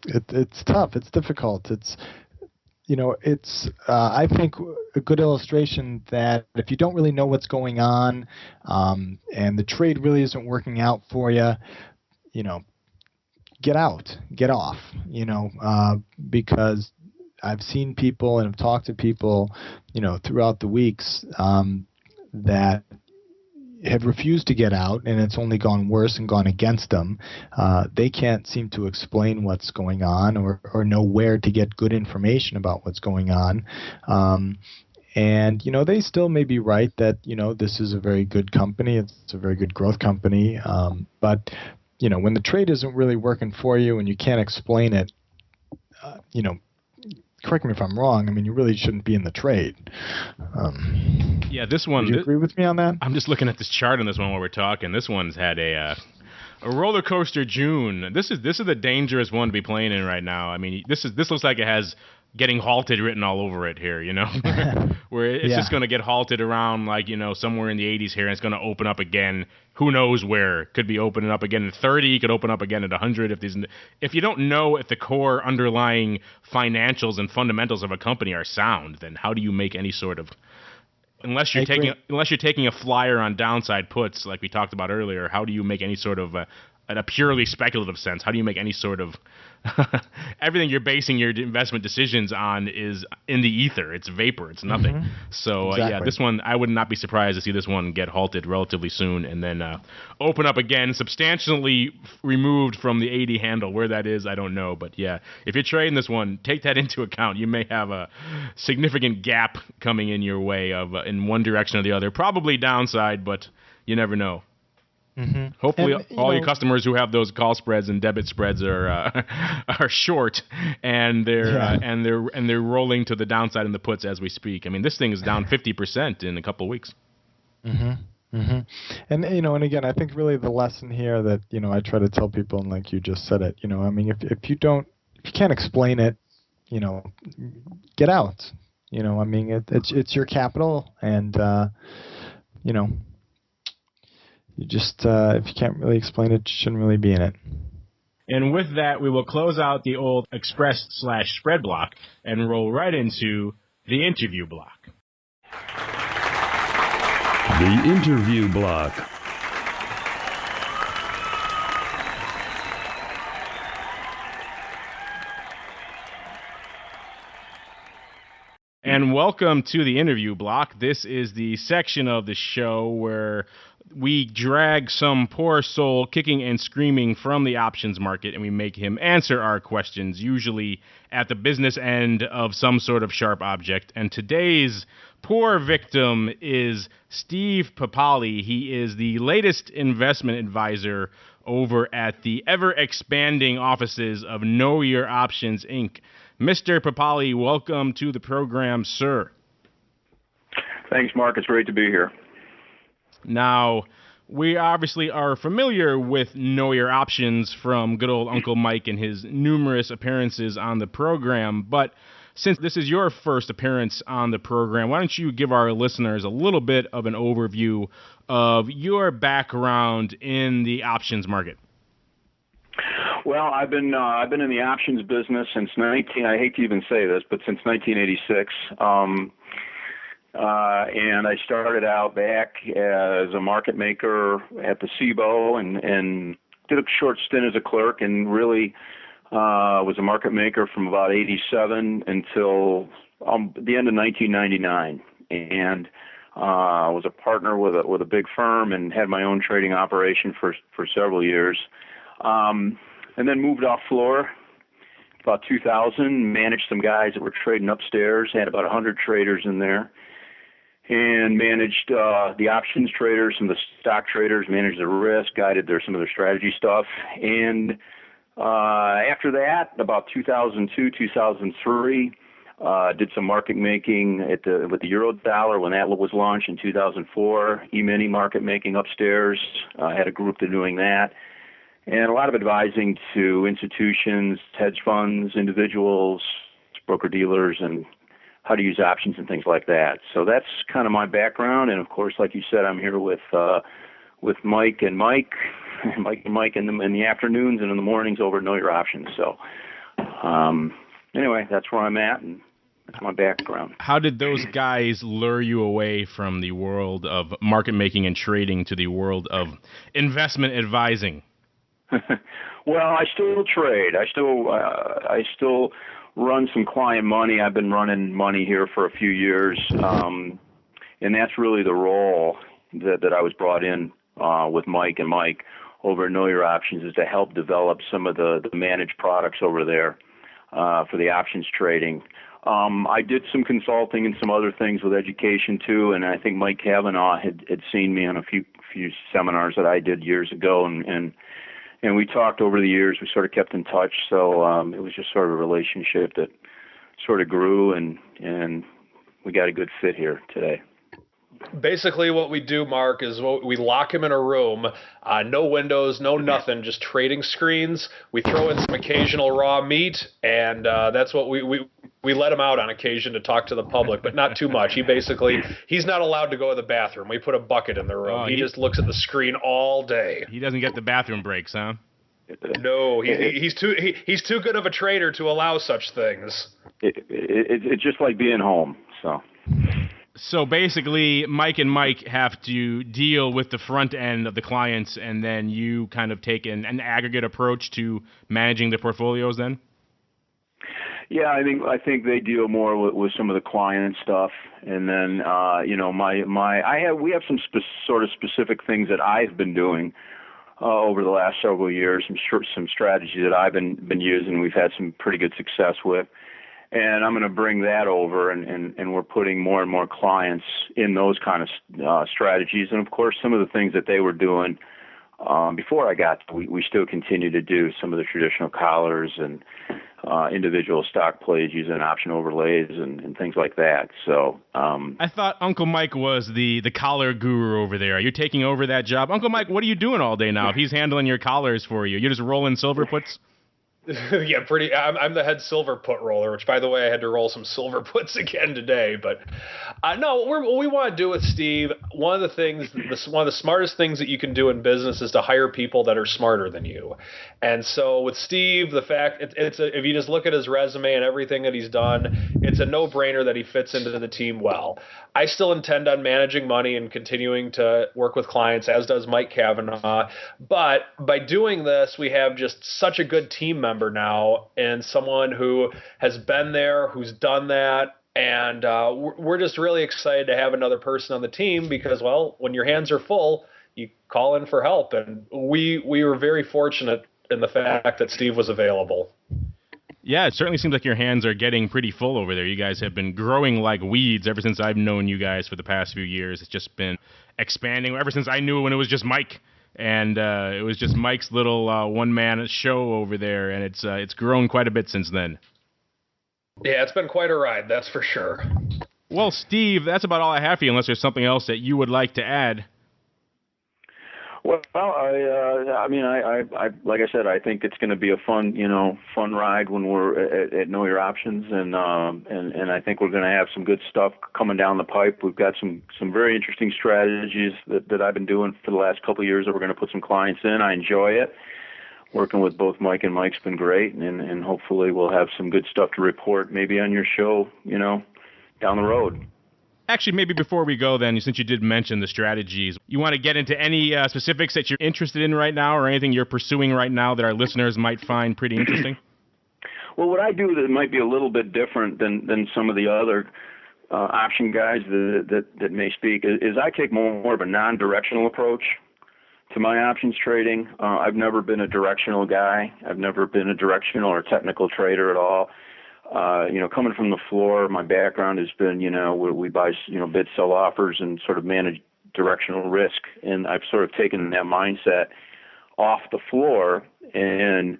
it's tough. It's difficult. It's I think a good illustration that if you don't really know what's going on, and the trade really isn't working out for you, get out, get off, because I've seen people and have talked to people, throughout the weeks, that have refused to get out, and it's only gone worse and gone against them. They can't seem to explain what's going on, or know where to get good information about what's going on. And, they still may be right that, this is a very good company. It's a very good growth company. But, when the trade isn't really working for you and you can't explain it, correct me if I'm wrong. I mean, you really shouldn't be in the trade. Yeah, this one. Would you agree with me on that? I'm just looking at this chart on this one while we're talking. This one's had a roller coaster June. This is the dangerous one to be playing in right now. I mean, this looks like it has getting halted written all over it here, where it's just going to get halted around somewhere in the 80s here, and it's going to open up again. Who knows where? Could be opening up again at 30, could open up again at 100. If you don't know if the core underlying financials and fundamentals of a company are sound, then how do you make any sort of unless you're taking a flyer on downside puts like we talked about earlier, how do you make any sort of in a purely speculative sense, how do you make any sort of everything you're basing your investment decisions on is in the ether. It's vapor. It's nothing. Mm-hmm. So, exactly. This one, I would not be surprised to see this one get halted relatively soon and then open up again, substantially removed from the 80 handle. Where that is, I don't know. But, yeah, if you're trading this one, take that into account. You may have a significant gap coming in your way of in one direction or the other. Probably downside, but you never know. Mm-hmm. Hopefully, all your customers who have those call spreads and debit spreads are short, and they're rolling to the downside in the puts as we speak. I mean, this thing is down 50% in a couple of weeks. Mm-hmm. Mm-hmm. And and again, I think really the lesson here that I try to tell people, and like you just said it, I mean, if you can't explain it, get out. I mean, it's your capital, and you just, if you can't really explain it, you shouldn't really be in it. And with that, we will close out the old Express/spread block and roll right into the interview block. The interview block. And welcome to the interview block. This is the section of the show where we drag some poor soul kicking and screaming from the options market and we make him answer our questions, usually at the business end of some sort of sharp object. And today's poor victim is Steve Papale. He is the latest investment advisor over at the ever-expanding offices of Know Your Options, Inc. Mr. Papale, welcome to the program, sir. Thanks, Mark. It's great to be here. Now, we obviously are familiar with Know Your Options from good old Uncle Mike and his numerous appearances on the program, but since this is your first appearance on the program, why don't you give our listeners a little bit of an overview of your background in the options market? Well, I've been in the options business since I hate to even say this, but since 1986. And I started out back as a market maker at the SIBO and did a short stint as a clerk and really was a market maker from about 87 until the end of 1999. And was a partner with a big firm and had my own trading operation for several years. And then moved off floor about 2000, managed some guys that were trading upstairs, had about 100 traders in there. And managed the options traders, some of the stock traders, managed the risk, guided some of their strategy stuff. And after that, about 2002, 2003, did some market making with the euro dollar when that was launched in 2004. E-mini market making upstairs. Had a group doing that. And a lot of advising to institutions, hedge funds, individuals, broker-dealers, and how to use options and things like that. So that's kind of my background. And, of course, like you said, I'm here with Mike in the afternoons and in the mornings over at Know Your Options. So anyway, that's where I'm at, and that's my background. How did those guys lure you away from the world of market making and trading to the world of investment advising? Well, I still trade. I still run some client money. I've been running money here for a few years, and that's really the role that I was brought in with Mike and Mike over at Know Your Options, is to help develop some of the managed products over there for the options trading. I did some consulting and some other things with education too, and I think Mike Cavanaugh had seen me on a few seminars that I did years ago, and we talked over the years. We sort of kept in touch, so it was just sort of a relationship that sort of grew, and we got a good fit here today. Basically, what we do, Mark, is we lock him in a room, no windows, no nothing, just trading screens. We throw in some occasional raw meat, and that's what we let him out on occasion to talk to the public, but not too much. He's not allowed to go to the bathroom. We put a bucket in the room. He just looks at the screen all day. He doesn't get the bathroom breaks, huh? No, he's too good of a trader to allow such things. It's just like being home, so. So basically, Mike and Mike have to deal with the front end of the clients, and then you kind of take an aggregate approach to managing the portfolios then? Yeah, I think they deal more with some of the client stuff, and then we have some sort of specific things that I've been doing over the last several years, some strategies that I've been using. We've had some pretty good success with. And I'm going to bring that over, and we're putting more and more clients in those kind of strategies. And, of course, some of the things that they were doing before I got, we still continue to do some of the traditional collars and individual stock plays using option overlays and things like that. So I thought Uncle Mike was the collar guru over there. Are you taking over that job? Uncle Mike, what are you doing all day now if he's handling your collars for you? You're just rolling silver puts? Yeah, I'm the head silver put roller, which, by the way, I had to roll some silver puts again today. But no, what we want to do with Steve, one of the smartest things that you can do in business is to hire people that are smarter than you. And so with Steve, the fact if you just look at his resume and everything that he's done, it's a no-brainer that he fits into the team well. I still intend on managing money and continuing to work with clients, as does Mike Kavanaugh. But by doing this, we have just such a good team member now, and someone who has been there, who's done that. And we're just really excited to have another person on the team because, well, when your hands are full, you call in for help. And we were very fortunate in the fact that Steve was available. Yeah, it certainly seems like your hands are getting pretty full over there. You guys have been growing like weeds ever since I've known you guys for the past few years. It's just been expanding ever since I knew when it was just Mike. And it was just Mike's little one-man show over there, and it's grown quite a bit since then. Yeah, it's been quite a ride, that's for sure. Well, Steve, that's about all I have for you, unless there's something else that you would like to add. Well, I mean, like I said, I think it's going to be a fun ride when we're at Know Your Options, and I think we're going to have some good stuff coming down the pipe. We've got some very interesting strategies that I've been doing for the last couple of years that we're going to put some clients in. I enjoy it. Working with both Mike and Mike's been great, and hopefully we'll have some good stuff to report maybe on your show, down the road. Actually, maybe before we go then, since you did mention the strategies, you want to get into any specifics that you're interested in right now or anything you're pursuing right now that our listeners might find pretty interesting? Well, what I do that might be a little bit different than some of the other option guys that may speak is I take more of a non-directional approach to my options trading. I've never been a directional guy. I've never been a directional or technical trader at all. Coming from the floor, my background has been, we buy, bid, sell offers and sort of manage directional risk. And I've sort of taken that mindset off the floor and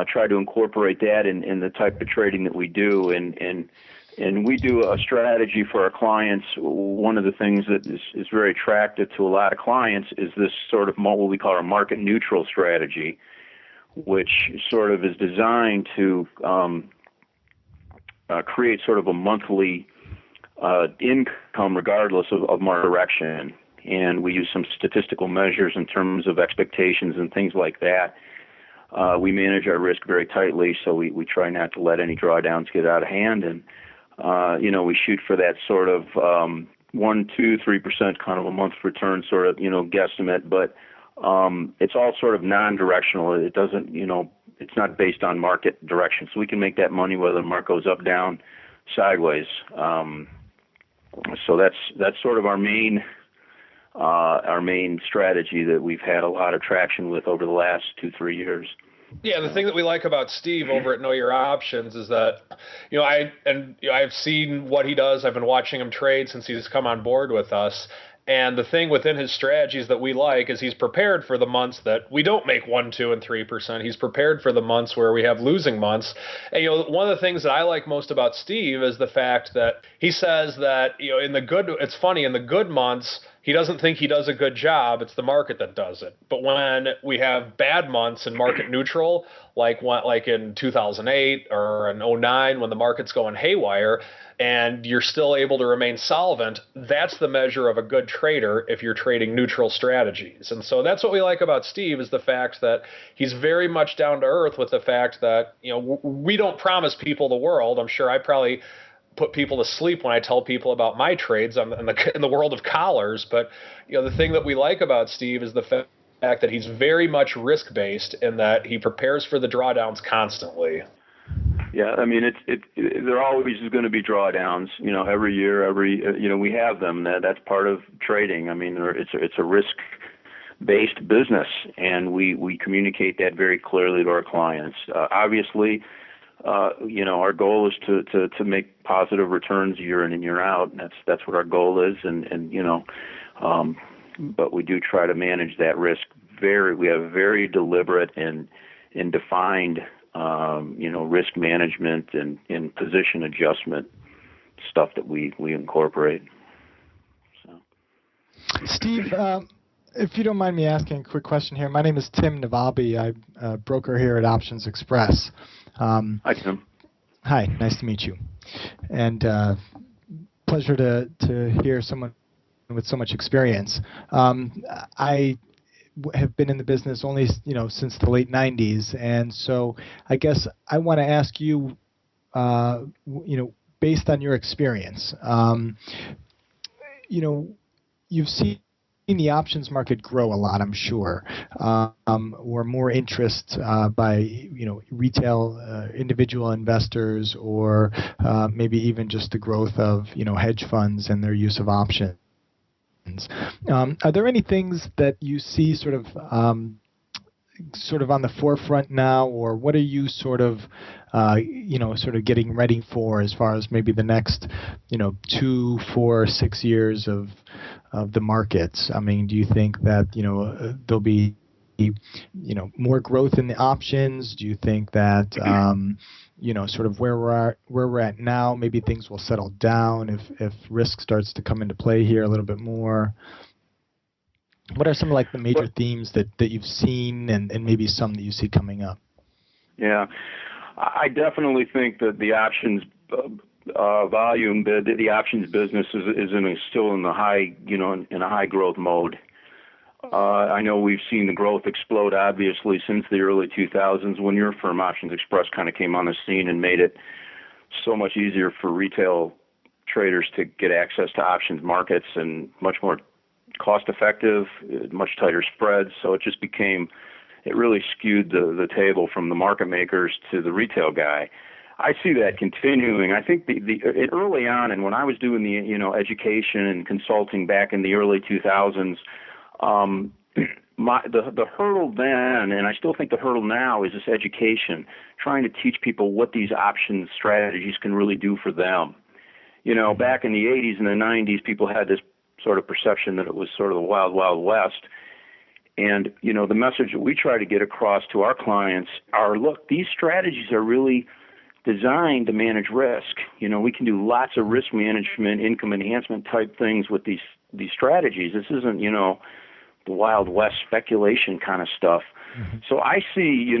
try to incorporate that in the type of trading that we do. And we do a strategy for our clients. One of the things that is very attractive to a lot of clients is this sort of what we call a market neutral strategy, which sort of is designed to create sort of a monthly income regardless of market direction. And we use some statistical measures in terms of expectations and things like that. We manage our risk very tightly, so we try not to let any drawdowns get out of hand. And, we shoot for that sort of 1%, 2%, 3% kind of a month return sort of, guesstimate. But it's all sort of non-directional. It doesn't, it's not based on market direction. So we can make that money whether the market goes up, down, sideways. So that's sort of our main strategy that we've had a lot of traction with over the last 2-3 years. Yeah, the thing that we like about Steve over at Know Your Options is that, I've seen what he does. I've been watching him trade since he's come on board with us. And the thing within his strategies that we like is he's prepared for the months that we don't make 1%, 2%, and 3%. He's prepared for the months where we have losing months. And, one of the things that I like most about Steve is the fact that he says that, it's funny, in the good months, he doesn't think he does a good job. It's the market that does it. But when we have bad months in market neutral, like in 2008 or in 2009, when the market's going haywire, and you're still able to remain solvent, that's the measure of a good trader if you're trading neutral strategies. And so that's what we like about Steve, is the fact that he's very much down to earth with the fact that, we don't promise people the world. I'm sure I probably put people to sleep when I tell people about my trades in the world of collars. But, the thing that we like about Steve is the fact that he's very much risk-based in that he prepares for the drawdowns constantly. Yeah, I mean, there always is going to be drawdowns. Every year, we have them. That's part of trading. I mean, it's a risk-based business, and we communicate that very clearly to our clients. Obviously, our goal is to make positive returns year in and year out. And that's what our goal is, but we do try to manage that risk. We have very deliberate and defined risk management and position adjustment stuff that we incorporate. So. Steve, if you don't mind me asking a quick question here, my name is Tim Navalby. I'm a broker here at Options Express. Hi, Tim. Hi, nice to meet you. And pleasure to hear someone with so much experience. I have been in the business only since the late 90s, and so I guess I want to ask you, based on your experience, you've seen the options market grow a lot, I'm sure, or more interest by retail individual investors, or maybe even just the growth of hedge funds and their use of options. Are there any things that you see sort of on the forefront now, or what are you sort of getting ready for as far as maybe the next 2, 4, 6 years of the markets? I mean, do you think that there'll be more growth in the options? Do you think that sort of where we're at now, maybe things will settle down if risk starts to come into play here a little bit more? What are some of the major themes that you've seen, and maybe some that you see coming up? Yeah, I definitely think that the options volume, the options business is still in the high, in a high growth mode. I know we've seen the growth explode, obviously, since the early 2000s, when your firm, Options Express, kind of came on the scene and made it so much easier for retail traders to get access to options markets, and much more cost-effective, much tighter spreads. So it really skewed the table from the market makers to the retail guy. I see that continuing. I think early on, and when I was doing the education and consulting back in the early 2000s, the hurdle then, and I still think the hurdle now, is this education, trying to teach people what these options strategies can really do for them. Back in the 80s and the 90s, people had this sort of perception that it was sort of the wild, wild west. And, the message that we try to get across to our clients are, look, these strategies are really designed to manage risk. We can do lots of risk management, income enhancement type things with these strategies. This isn't, the Wild West speculation kind of stuff. Mm-hmm. So I see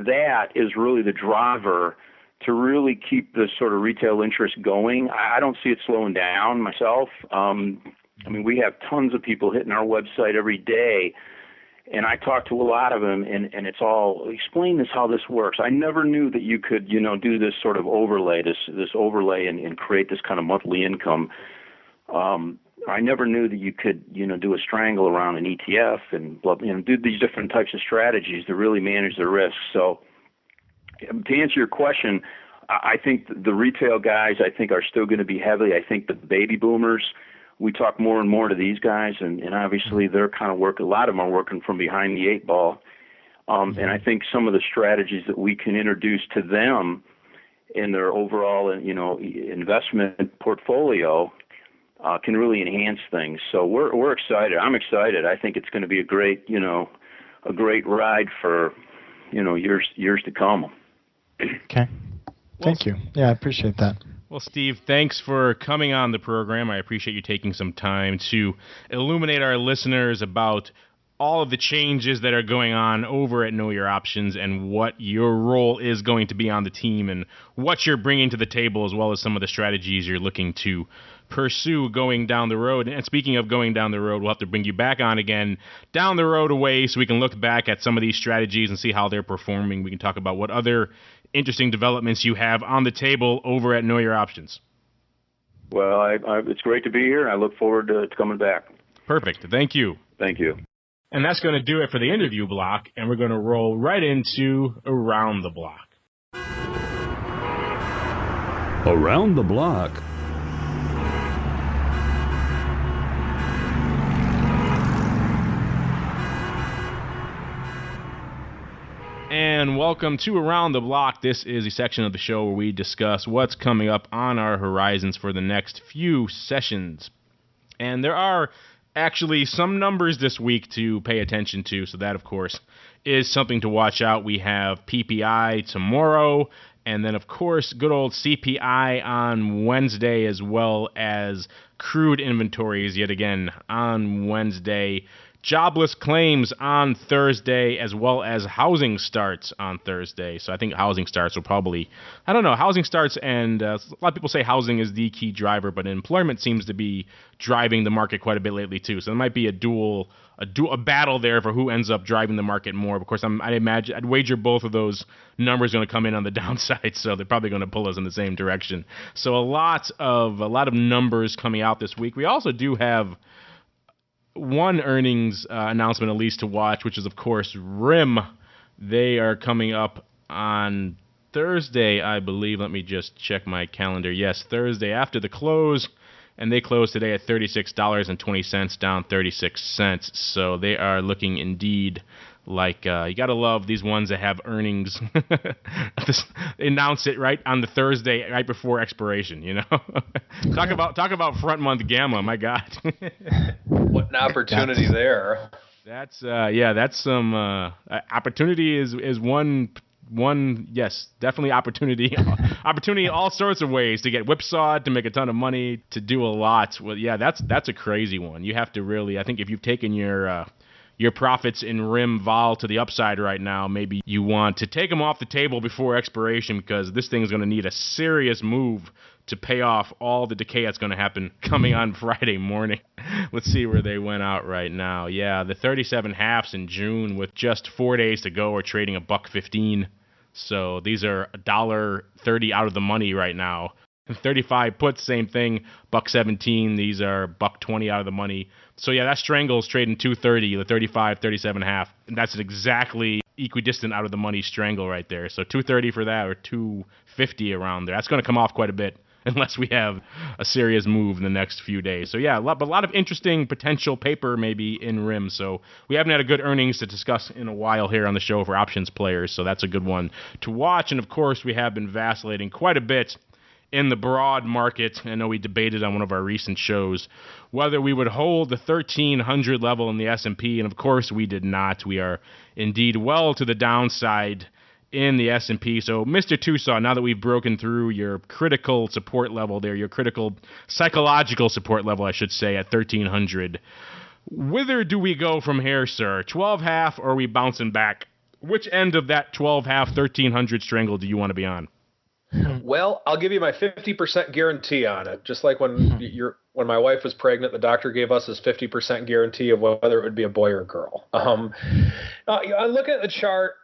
that as really the driver to really keep the sort of retail interest going. I don't see it slowing down myself. We have tons of people hitting our website every day, and I talk to a lot of them, and it's all, explain how this works. I never knew that you could, do this sort of overlay, this overlay and create this kind of monthly income. I never knew that you could, do a strangle around an ETF and do these different types of strategies to really manage the risk. So to answer your question, I think the retail guys, are still going to be heavy. I think the baby boomers, we talk more and more to these guys, and obviously they're kind of a lot of them are working from behind the 8 ball. And I think some of the strategies that we can introduce to them in their overall, investment portfolio can really enhance things. So we're excited. I'm excited. I think it's going to be a great ride for, years to come. Okay. Thank you. Yeah, I appreciate that. Well, Steve, thanks for coming on the program. I appreciate you taking some time to illuminate our listeners about all of the changes that are going on over at Know Your Options and what your role is going to be on the team and what you're bringing to the table, as well as some of the strategies you're looking to pursue going down the road. And speaking of going down the road, we'll have to bring you back on again down the road away so we can look back at some of these strategies and see how they're performing. We can talk about what other interesting developments you have on the table over at Know Your Options. Well, it's great to be here. I look forward to coming back. Perfect. Thank you. Thank you. And that's going to do it for the interview block, and we're going to roll right into Around the Block. Around the Block. And welcome to Around the Block. This is a section of the show where we discuss what's coming up on our horizons for the next few sessions. And there are actually some numbers this week to pay attention to, so that, of course, is something to watch out. We have PPI tomorrow, and then, of course, good old CPI on Wednesday, as well as crude inventories yet again on Wednesday. Jobless claims on Thursday, as well as housing starts on Thursday. So I think housing starts will probably, I don't know, housing starts, and a lot of people say housing is the key driver, but employment seems to be driving the market quite a bit lately too. So there might be a battle there for who ends up driving the market more. Of course, I'd wager both of those numbers are going to come in on the downside, so they're probably going to pull us in the same direction. So a lot of numbers coming out this week. We also do have one earnings announcement at least to watch, which is, of course, RIM. They are coming up on Thursday, I believe. Let me just check my calendar. Yes, Thursday after the close, and they closed today at $36.20, down 36 cents. So they are looking indeed like you got to love these ones that have earnings. They announce it right on the Thursday, right before expiration, Talk about front month gamma, my God. What an opportunity there. That's some opportunity is one, yes, definitely opportunity. Opportunity in all sorts of ways, to get whipsawed, to make a ton of money, to do a lot. Well, yeah, that's a crazy one. You have to really, I think if you've taken your profits in RIM vol to the upside right now, maybe you want to take them off the table before expiration, because this thing is going to need a serious move to pay off all the decay that's going to happen coming on Friday morning. Let's see where they went out right now. Yeah, the 37 halves in June with just 4 days to go are trading $1.15. So these are $1.30 out of the money right now. 35 puts, same thing, $1.17. These are $1.20 out of the money. So yeah, that Strangle's trading $2.30, the 35, 37 half. And that's an exactly equidistant out of the money Strangle right there. So $2.30 for that, or $2.50 around there. That's going to come off quite a bit unless we have a serious move in the next few days. So yeah, a lot of interesting potential paper maybe in RIM. So we haven't had a good earnings to discuss in a while here on the show for options players. So that's a good one to watch. And of course, we have been vacillating quite a bit in the broad market. I know we debated on one of our recent shows whether we would hold the 1,300 level in the S&P, and of course we did not. We are indeed well to the downside in the S&P. So, Mr. Tucson, now that we've broken through your critical support level there, your critical psychological support level, I should say, at 1,300, whither do we go from here, sir? 12 half, or are we bouncing back? Which end of that 12 half, 1,300 strangle do you want to be on? Well, I'll give you my 50% guarantee on it. Just like when my wife was pregnant, the doctor gave us his 50% guarantee of whether it would be a boy or a girl. I look at the chart.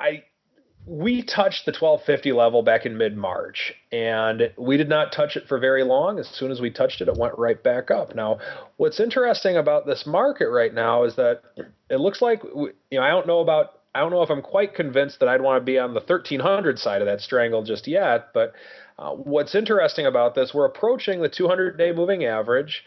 We touched the 1250 level back in mid-March, and we did not touch it for very long. As soon as we touched it, it went right back up. Now, what's interesting about this market right now is that it looks like, I don't know if I'm quite convinced that I'd want to be on the 1,300 side of that strangle just yet, but what's interesting about this, we're approaching the 200-day moving average,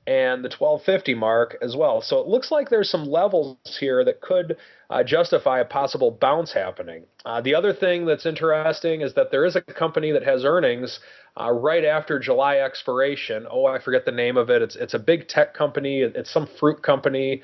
and the 1250 mark as well. So it looks like there's some levels here that could justify a possible bounce happening. The other thing that's interesting is that there is a company that has earnings right after July expiration. Oh, I forget the name of it. It's a big tech company. It's some fruit company.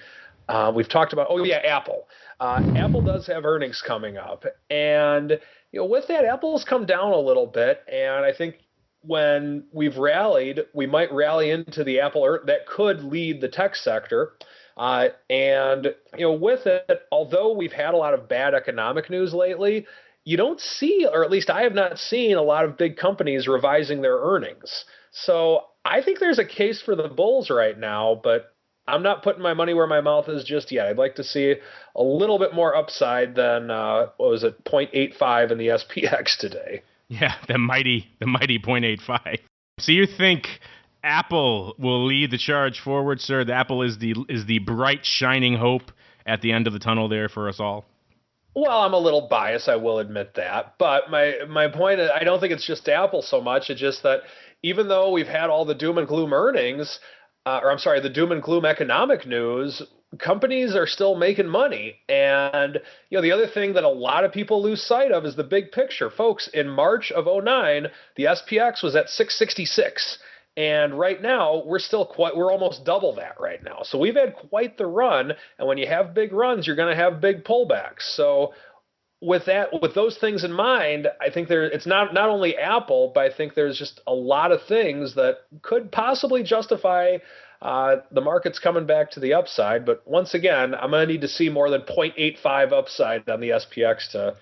We've talked about, Apple. Apple does have earnings coming up. And with that, Apple's come down a little bit. And I think when we've rallied, we might rally into the Apple that could lead the tech sector. And with it, although we've had a lot of bad economic news lately, you don't see, or at least I have not seen, a lot of big companies revising their earnings. So I think there's a case for the bulls right now, but I'm not putting my money where my mouth is just yet. I'd like to see a little bit more upside than, 0.85 in the SPX today. Yeah, the mighty 0.85. So you think Apple will lead the charge forward, sir? The Apple is the bright, shining hope at the end of the tunnel there for us all? Well, I'm a little biased, I will admit that. But my point is, I don't think it's just Apple so much. It's just that even though we've had all the doom and gloom earnings, the doom and gloom economic news, companies are still making money. And, the other thing that a lot of people lose sight of is the big picture. Folks, in March of 2009, the SPX was at 666. And right now, we're almost double that right now. So we've had quite the run. And when you have big runs, you're going to have big pullbacks. So with those things in mind, I think it's not only Apple, but I think there's just a lot of things that could possibly justify the market's coming back to the upside. But once again, I'm going to need to see more than 0.85 upside on the SPX to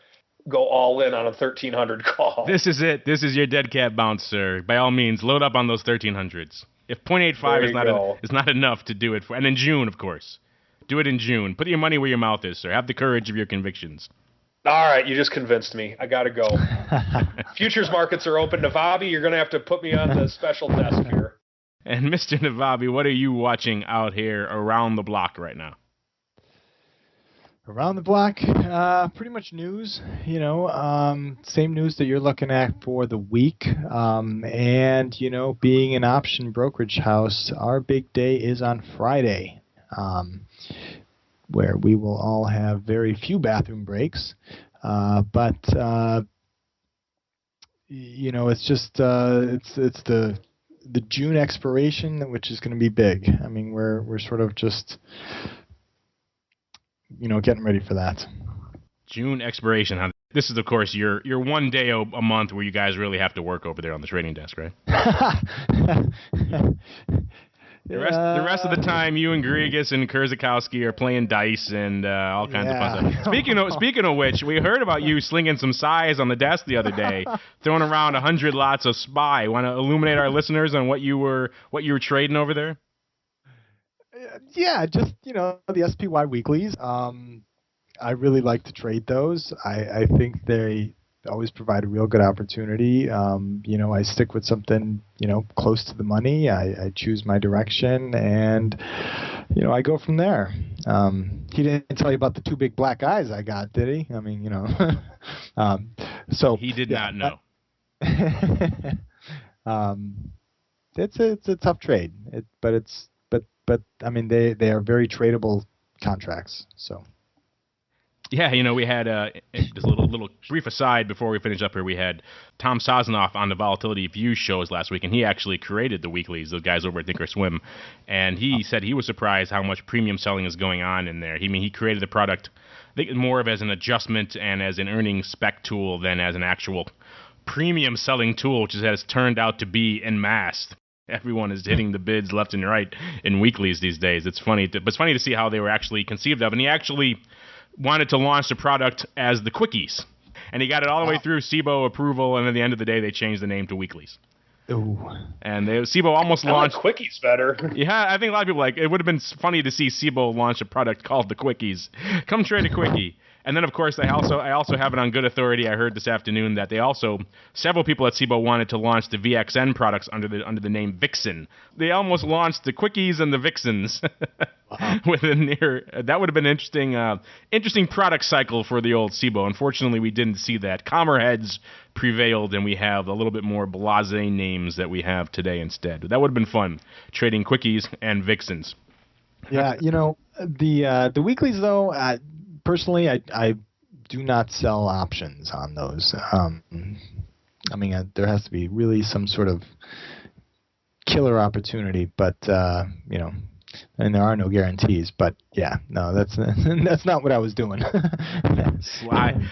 go all in on a 1300 call. This is it. This is your dead cat bounce, sir. By all means, load up on those 1300s. If 0.85 is not enough to do it for, and in June, of course. Do it in June. Put your money where your mouth is, sir. Have the courage of your convictions. All right, you just convinced me. I got to go. Futures markets are open. Navabi, you're going to have to put me on the special desk here. And Mr. Navabi, what are you watching out here around the block right now? Around the block, pretty much news, same news that you're looking at for the week. And, being an option brokerage house, our big day is on Friday, where we will all have very few bathroom breaks. But it's just, it's the June expiration, which is going to be big. I mean, we're sort of just, getting ready for that. June expiration. This is, of course, your one day a month where you guys really have to work over there on the trading desk, right? The rest of the time, you and Grigas and Kurzakowski are playing dice and all kinds of fun stuff. Speaking of which, we heard about you slinging some size on the desk the other day, throwing around 100 lots of SPY. Want to illuminate our listeners on what you were trading over there? Yeah, just the SPY weeklies. I really like to trade those. I think they always provide a real good opportunity. I stick with something close to the money. I choose my direction, and I go from there. He didn't tell you about the two big black eyes I got, did he? I mean, so he did not know. It's a tough trade, but I mean they are very tradable contracts. So. Yeah, we had just a little brief aside before we finish up here. We had Tom Sosnoff on the Volatility View shows last week, and he actually created the weeklies, those guys over at Thinkorswim, and he said he was surprised how much premium selling is going on in there. He created the product, I think, more of as an adjustment and as an earnings spec tool than as an actual premium selling tool, which has turned out to be en masse. Everyone is hitting the bids left and right in weeklies these days. It's funny to see how they were actually conceived of, and he actually wanted to launch the product as the Quickies. And he got it all the way through SIBO approval, and at the end of the day, they changed the name to Weeklies. Ooh. And SIBO almost launched... I like Quickies better. Yeah, I think a lot of people it would have been funny to see SIBO launch a product called the Quickies. Come trade a Quickie. And then, of course, I also have it on good authority. I heard this afternoon that several people at SIBO wanted to launch the VXN products under the name Vixen. They almost launched the Quickies and the Vixens. Wow. That would have been an interesting product cycle for the old SIBO. Unfortunately, we didn't see that. Calmer heads prevailed, and we have a little bit more blasé names that we have today instead. That would have been fun, trading Quickies and Vixens. Yeah, the weeklies, though, personally, I do not sell options on those. There has to be really some sort of killer opportunity, but, and there are no guarantees. But, yeah, no, that's not what I was doing.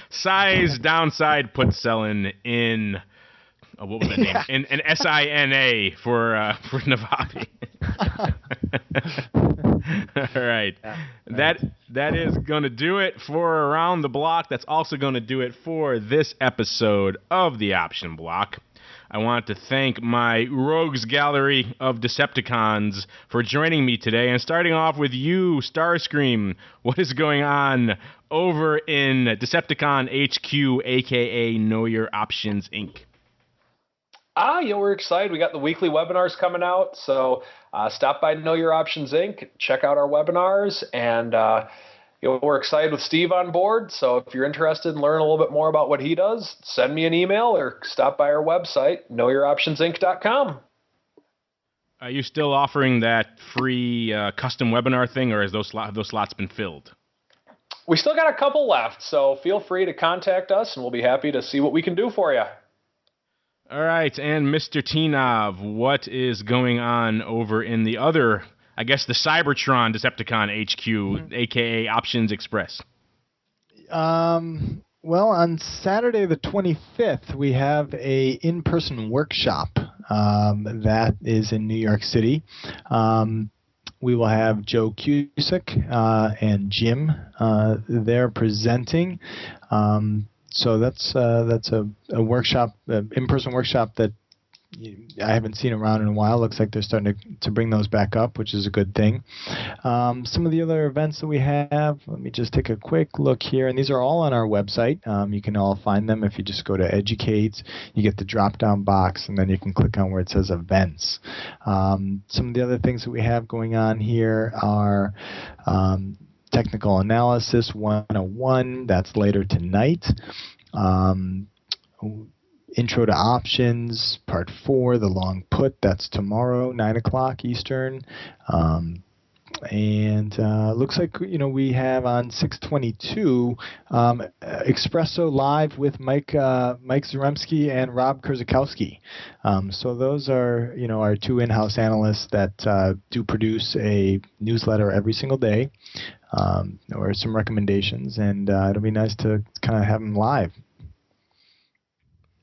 Size downside put selling in... what was that name? An SINA for Navabi. All right. Yeah, that is going to do it for Around the Block. That's also going to do it for this episode of the Option Block. I want to thank my rogues gallery of Decepticons for joining me today. And starting off with you, Starscream, what is going on over in Decepticon HQ, a.k.a. Know Your Options, Inc.? We're excited. We got the weekly webinars coming out, so stop by Know Your Options Inc., check out our webinars, and we're excited with Steve on board, so if you're interested in learning a little bit more about what he does, send me an email or stop by our website, knowyouroptionsinc.com. Are you still offering that free custom webinar thing, or have those slots been filled? We still got a couple left, so feel free to contact us, and we'll be happy to see what we can do for you. All right, and Mr. Tinov, what is going on over in the other, I guess, the Cybertron Decepticon HQ, a.k.a. Options Express? Well, on Saturday the 25th, we have a in-person workshop that is in New York City. We will have Joe Cusick and Jim there presenting. So that's a workshop, in-person workshop that I haven't seen around in a while. Looks like they're starting to bring those back up, which is a good thing. Some of the other events that we have, let me just take a quick look here. And these are all on our website. You can all find them if you just go to Educate. You get the drop-down box, and then you can click on where it says Events. Some of the other things that we have going on here are... Technical Analysis 101, that's later tonight. Intro to Options, Part 4, The Long Put, that's tomorrow, 9 o'clock Eastern. And looks like, we have on 6/22 Espresso Live with Mike Zaremski and Rob Kurzakowski. So those are, our two in-house analysts that do produce a newsletter every single day, or some recommendations, and it'll be nice to kind of have them live.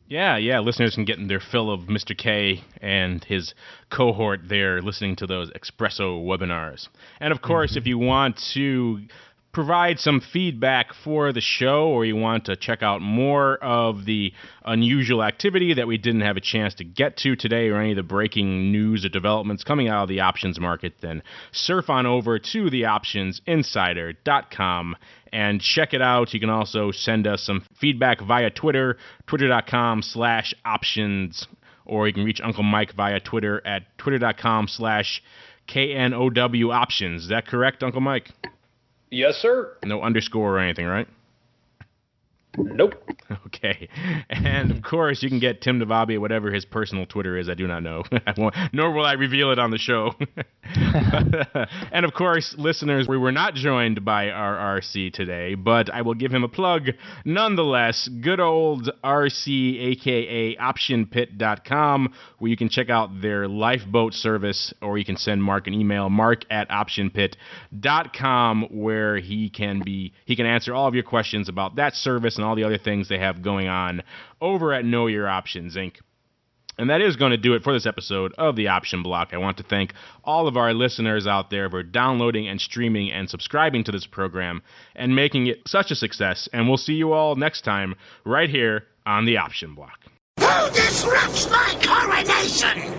Yeah, listeners can get their fill of Mr. K and his cohort there listening to those Espresso webinars. And, of course, if you want to provide some feedback for the show, or you want to check out more of the unusual activity that we didn't have a chance to get to today, or any of the breaking news or developments coming out of the options market, then surf on over to theoptionsinsider.com and check it out. You can also send us some feedback via Twitter, twitter.com/options, or you can reach Uncle Mike via Twitter at twitter.com/KNOW options. Is that correct, Uncle Mike? Yes, sir. No underscore or anything, right? Nope. Okay. And, of course, you can get Tim Navabi, whatever his personal Twitter is. I do not know. Nor will I reveal it on the show. And, of course, listeners, we were not joined by our RC today, but I will give him a plug. Nonetheless, good old RC, a.k.a. optionpit.com, where you can check out their lifeboat service, or you can send Mark an email, mark@optionpit.com, where he can answer all of your questions about that service and all the other things they have going on over at Know Your Options, Inc. And that is going to do it for this episode of the Option Block. I want to thank all of our listeners out there for downloading and streaming and subscribing to this program and making it such a success. And we'll see you all next time right here on the Option Block. Who disrupts my coronation?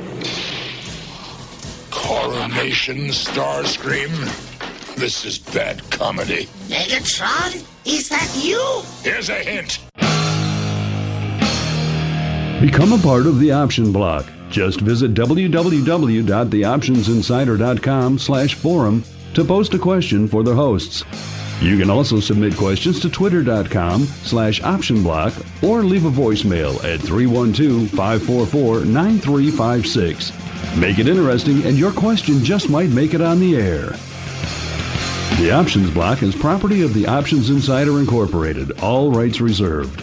Coronation, Starscream? This is bad comedy. Megatron? Is that you? Here's a hint. Become a part of the Option Block. Just visit www.theoptionsinsider.com/forum to post a question for the hosts. You can also submit questions to twitter.com/optionblock or leave a voicemail at 312-544-9356. Make it interesting and your question just might make it on the air. The Options Block is property of the Options Insider Incorporated. All rights reserved.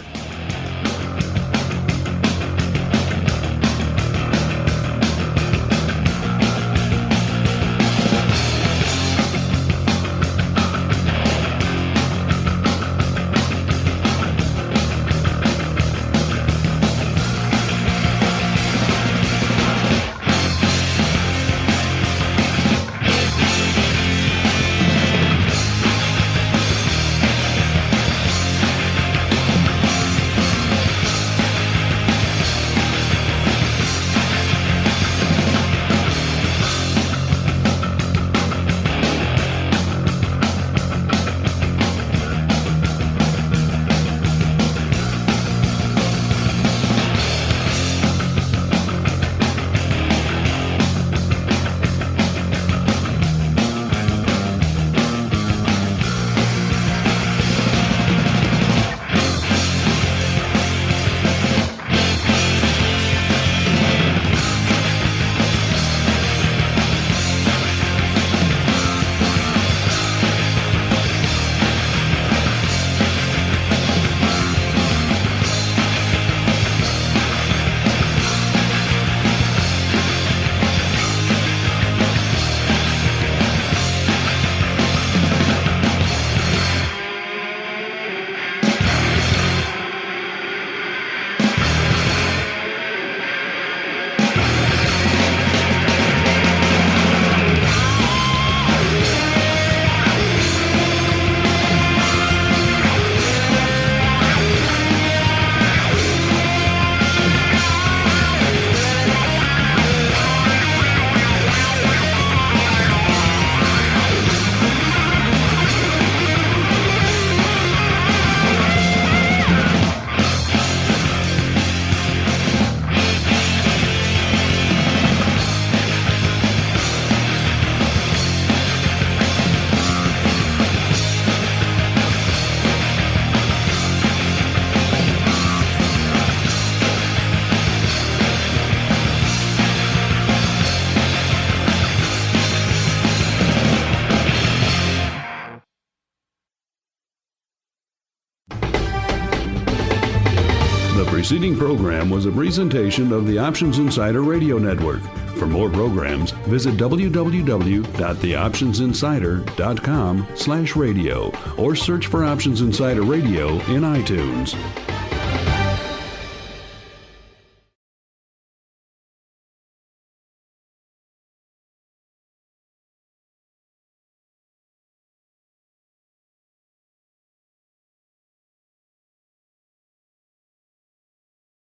The preceding program was a presentation of the Options Insider Radio Network. For more programs, visit www.theoptionsinsider.com/radio or search for Options Insider Radio in iTunes.